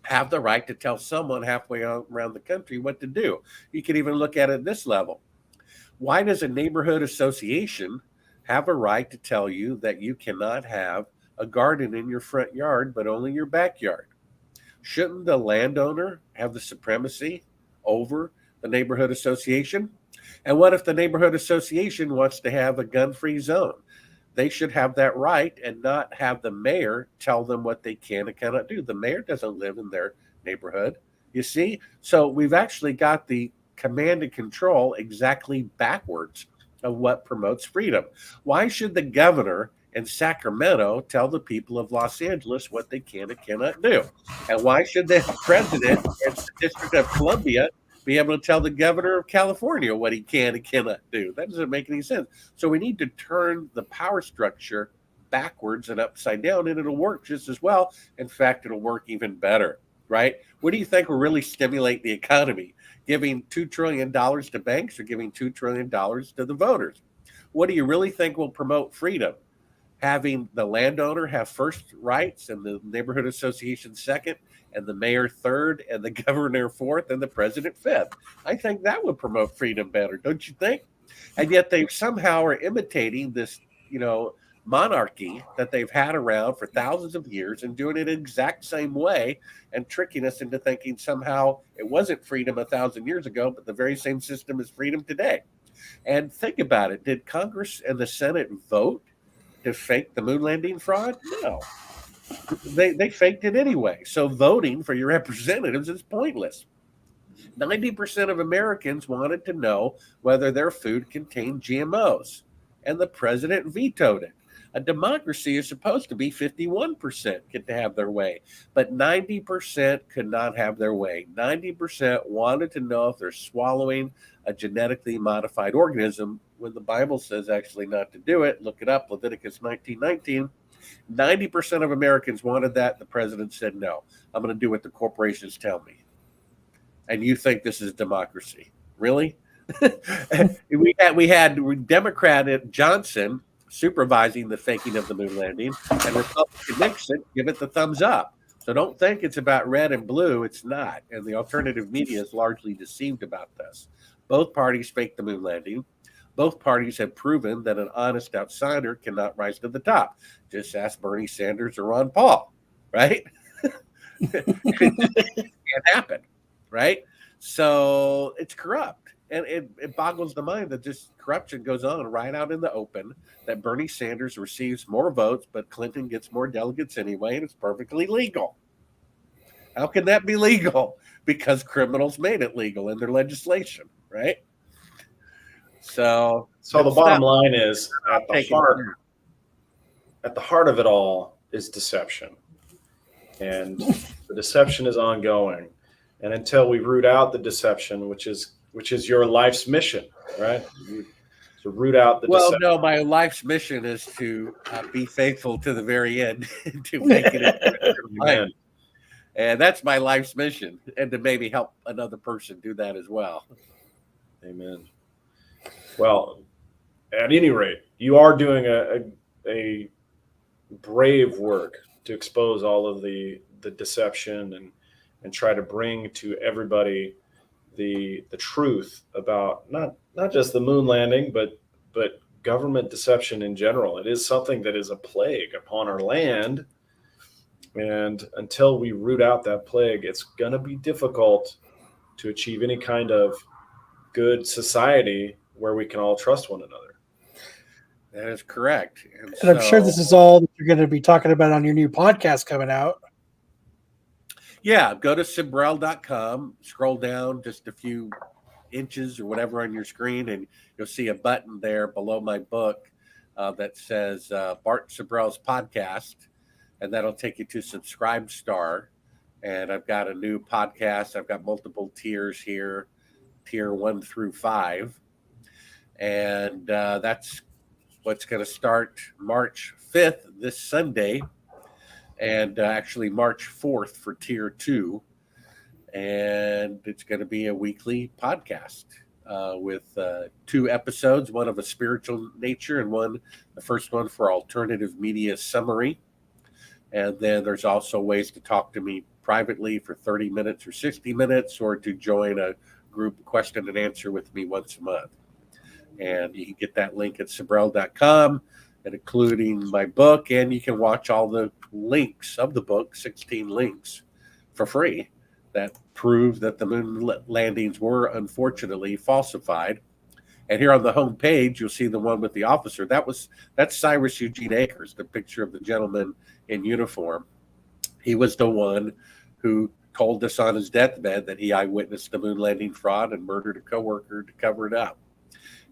have the right to tell someone halfway around the country what to do? You can even look at it at this level. Why does a neighborhood association have a right to tell you that you cannot have a garden in your front yard, but only your backyard? Shouldn't the landowner have the supremacy over the neighborhood association? And what if the neighborhood association wants to have a gun-free zone? They should have that right and not have the mayor tell them what they can and cannot do. The mayor doesn't live in their neighborhood, you see? So we've actually got the command and control exactly backwards of what promotes freedom. Why should the governor in Sacramento tell the people of Los Angeles what they can and cannot do? And why should the president in the District of Columbia be able to tell the governor of California what he can and cannot do? That doesn't make any sense. So we need to turn the power structure backwards and upside down, and it'll work just as well. In fact, it'll work even better, right? What do you think will really stimulate the economy? Giving $2 trillion to banks or giving $2 trillion to the voters? What do you really think will promote freedom? Having the landowner have first rights and the neighborhood association second and the mayor third and the governor fourth and the president fifth? I think that would promote freedom better, don't you think? And yet they somehow are imitating this, monarchy that they've had around for thousands of years and doing it the exact same way and tricking us into thinking somehow it wasn't freedom 1,000 years ago, but the very same system is freedom today. And think about it. Did Congress and the Senate vote to fake the moon landing fraud? No. They faked it anyway. So voting for your representatives is pointless. 90% of Americans wanted to know whether their food contained GMOs, and the president vetoed it. A democracy is supposed to be 51% get to have their way, but 90% could not have their way. 90% wanted to know if they're swallowing a genetically modified organism when the Bible says actually not to do it. Look it up, Leviticus 19:19. 90% of Americans wanted that. The president said, no, I'm going to do what the corporations tell me. And you think this is democracy? Really? we had Democrat Johnson supervising the faking of the moon landing, and Republican Nixon give it the thumbs up. So don't think it's about red and blue. It's not. And the alternative media is largely deceived about this. Both parties faked the moon landing. Both parties have proven that an honest outsider cannot rise to the top. Just ask Bernie Sanders or Ron Paul, right? It can't happen, right? So it's corrupt. And it boggles the mind that this corruption goes on right out in the open, that Bernie Sanders receives more votes, but Clinton gets more delegates anyway, and it's perfectly legal. How can that be legal? Because criminals made it legal in their legislation, right? So the bottom line is at the heart of it all is deception. And the deception is ongoing. And until we root out the deception, which is your life's mission, right? To root out the deception. No, my life's mission is to be faithful to the very end, to make it Amen. And that's my life's mission, and to maybe help another person do that as well. Amen. Well, at any rate, you are doing a brave work to expose all of the deception and try to bring to everybody the truth about not just the moon landing, but government deception in general. It is something that is a plague upon our land. And until we root out that plague, it's going to be difficult to achieve any kind of good society where we can all trust one another. That is correct. And I'm sure this is all that you're going to be talking about on your new podcast coming out. Yeah, go to Sibrel.com, scroll down just a few inches or whatever on your screen, and you'll see a button there below my book that says Bart Sibrel's podcast, and that'll take you to Subscribestar. And I've got a new podcast. I've got multiple tiers here, tier 1 through 5. And that's what's going to start March 5th, this Sunday, and actually March 4th for tier 2. And it's going to be a weekly podcast with 2 episodes, one of a spiritual nature and the first one for alternative media summary. And then there's also ways to talk to me privately for 30 minutes or 60 minutes, or to join a group question and answer with me once a month. And you can get that link at Sibrel.com, and including my book, and you can watch all the links of the book, 16 links, for free that prove that the moon landings were unfortunately falsified. And here on the home page, you'll see the one with the officer. That's Cyrus Eugene Akers, the picture of the gentleman in uniform. He was the one who told us on his deathbed that he eyewitnessed the moon landing fraud and murdered a coworker to cover it up.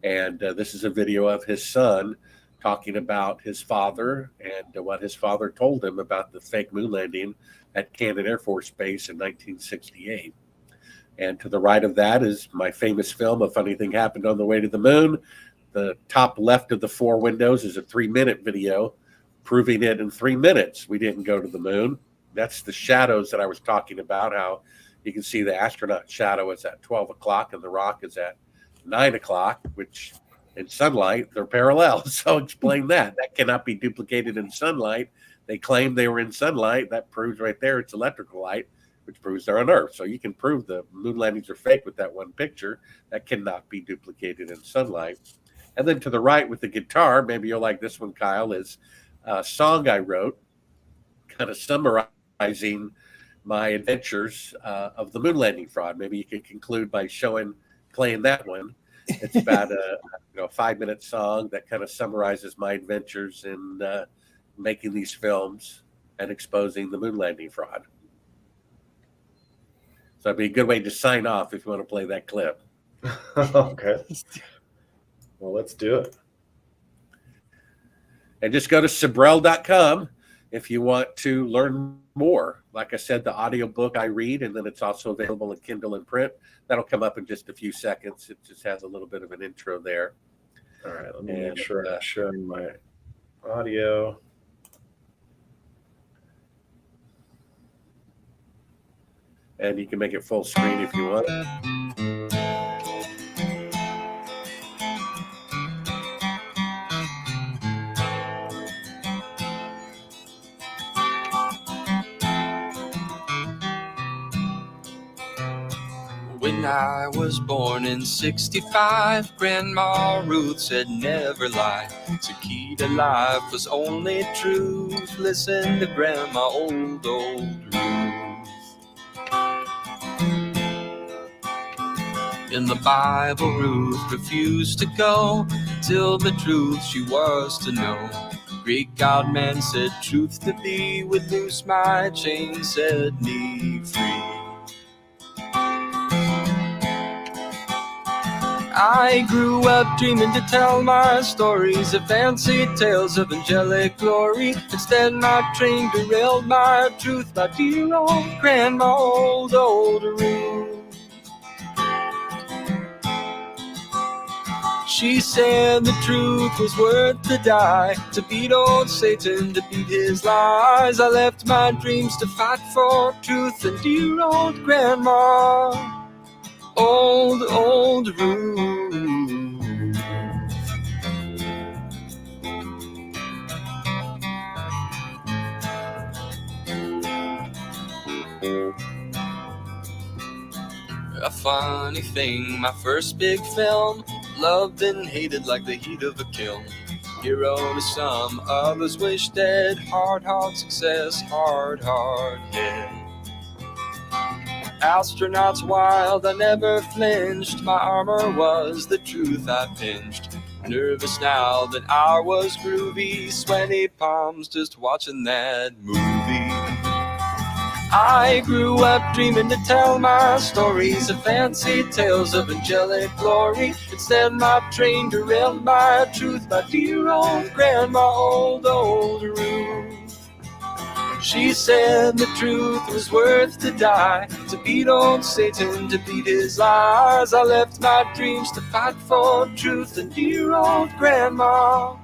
And this is a video of his son talking about his father and what his father told him about the fake moon landing at Cannon Air Force Base in 1968. And to the right of that is my famous film, A Funny Thing Happened on the Way to the Moon. The top left of the 4 windows is a 3-minute video proving it in 3 minutes we didn't go to the moon. That's the shadows that I was talking about, how you can see the astronaut shadow is at 12 o'clock and the rock is at 9 o'clock, which in sunlight, they're parallel. So explain that. That cannot be duplicated in sunlight. They claim they were in sunlight. That proves right there it's electrical light, which proves they're on Earth. So you can prove the moon landings are fake with that one picture. That cannot be duplicated in sunlight. And then to the right with the guitar, maybe you'll like this one, Kyle, is a song I wrote kind of summarizing my adventures of the moon landing fraud. Maybe you can conclude by playing that one. It's about a 5-minute song that kind of summarizes my adventures in making these films and exposing the moon landing fraud. So it'd be a good way to sign off if you want to play that clip. Okay. Well, let's do it. And just go to Sibrel.com if you want to learn more. Like I said, the audiobook I read, and then it's also available in Kindle and print. That'll come up in just a few seconds. It just has a little bit of an intro there. All right, let me make sure I'm sharing my audio. And you can make it full screen if you want. When I was born in 65, Grandma Ruth said never lie. The key to life was only truth. Listen to Grandma, old Ruth. In the Bible, Ruth refused to go till the truth she was to know. Great God man said truth to be, would loose my chain, set me free. I grew up dreaming to tell my stories of fancy tales of angelic glory. Instead, my train derailed my truth, my dear old grandma, old Ruth. She said the truth was worth the die, to beat old Satan, to beat his lies. I left my dreams to fight for truth, and dear old grandma, old Ruth. A funny thing, my first big film, Loved and hated like the heat of a kiln. Hero to some, others wish dead. Hard success, hard head. Astronauts wild, I never flinched. My armor was the truth I pinched. Nervous now that I was groovy. Sweaty palms just watching that movie. I grew up dreaming to tell my stories of fancy tales of angelic glory. Instead my train derailed my truth. My dear old grandma, old Ruth. She said the truth was worth to die, to beat old Satan, to beat his lies. I left my dreams to fight for truth, and dear old grandma,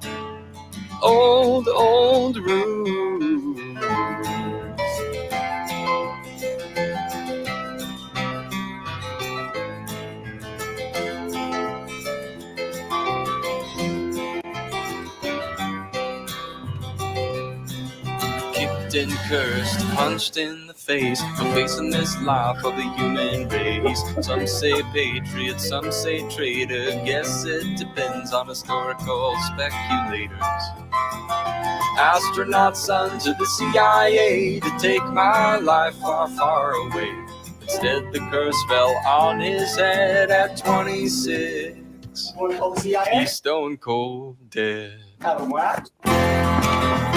old Ruth. And cursed, punched in the face for facing this life of the human race. Some say patriot, some say traitor. Guess it depends on historical speculators. Astronaut sons of the CIA to take my life far, far away. Instead the curse fell on his head at 26. He's stone cold dead.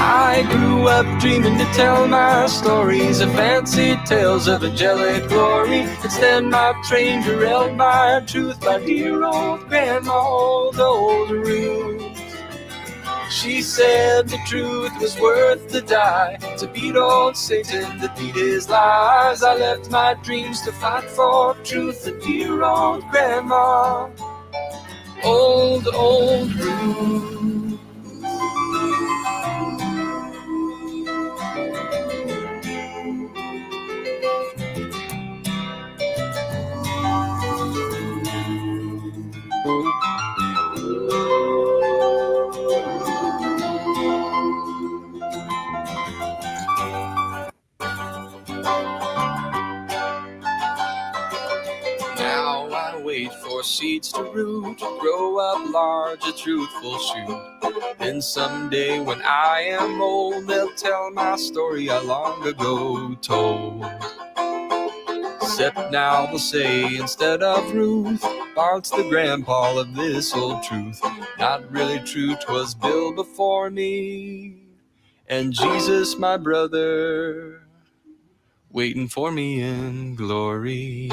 I grew up dreaming to tell my stories of fancy tales of angelic glory. Instead my train derailed my truth. My dear old grandma, old Ruth. She said the truth was worth to die, to beat old Satan, to beat his lies. I left my dreams to fight for truth. And dear old grandma, old Ruth. Now I wait for seeds to root, grow up large, a truthful shoot. Then someday when I am old, they'll tell my story I long ago told. Except now they'll say instead of Ruth, Bart's the grandpa of this old truth. Not really true, 'twas Bill before me, and Jesus my brother, waiting for me in glory.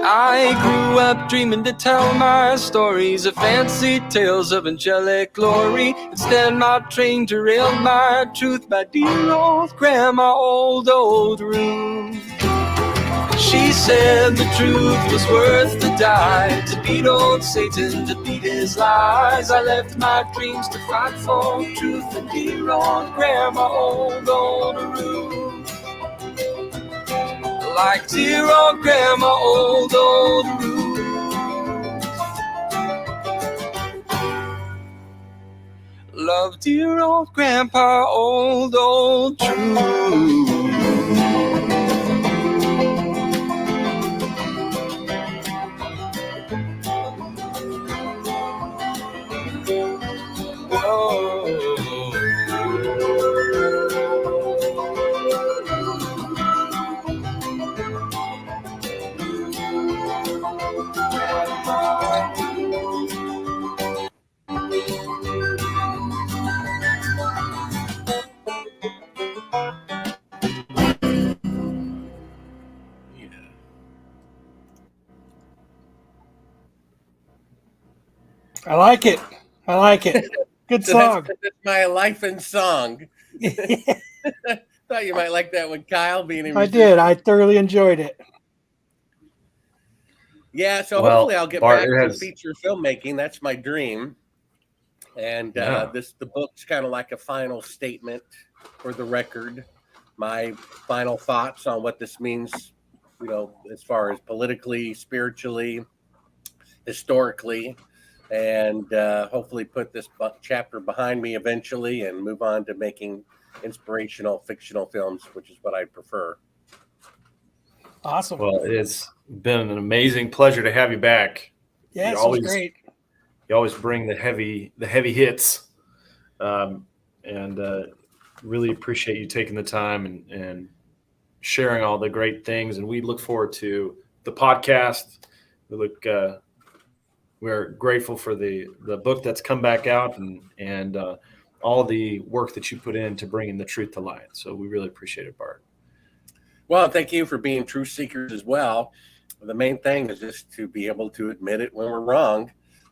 I grew up dreaming to tell my stories of fancy tales of angelic glory. Instead my train derailed my truth. My dear old grandma, old Ruth. She said the truth was worth to die, to beat old Satan, to beat his lies. I left my dreams to fight for truth. And dear old grandma, old Ruth. Like dear old grandma, old Ruth. Love dear old grandpa, old Truth. I like it. Good song. That's my life in song. Thought you might like that one, Kyle. I did. I thoroughly enjoyed it. Yeah, so hopefully I'll get Bart, back to feature filmmaking. That's my dream. And the book's kind of like a final statement for the record. My final thoughts on what this means, as far as politically, spiritually, historically, and hopefully put this chapter behind me eventually and move on to making inspirational fictional films, which is what I prefer. Awesome. Well, it's Been an amazing pleasure to have you back. Yes, You it was great. You always bring the heavy hits, and really appreciate you taking the time and sharing all the great things. And we look forward to the podcast. We're grateful for the book that's come back out and all the work that you put into bringing the truth to light. So we really appreciate it, Bart. Well, thank you for being truth seekers as well. The main thing is just to be able to admit it when we're wrong.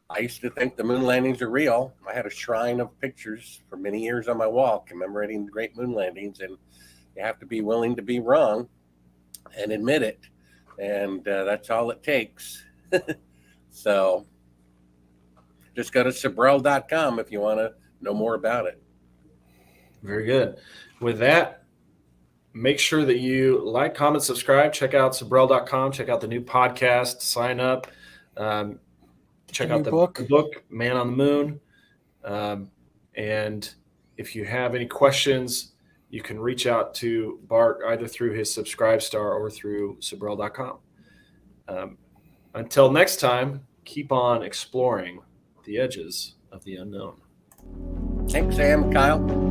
I used to think the moon landings are real. I had a shrine of pictures for many years on my wall commemorating the great moon landings, and you have to be willing to be wrong and admit it. And that's all it takes. So just go to Sibrel.com if you want to know more about it. Very good. With that, make sure that you like, comment, subscribe. Check out Sibrel.com. Check out the new podcast. Sign up. Check out the book, Man on the Moon. And if you have any questions, you can reach out to Bart either through his Subscribe Star or through Sibrel.com. Until next time, keep on exploring the edges of the unknown. Thanks, Sam, Kyle.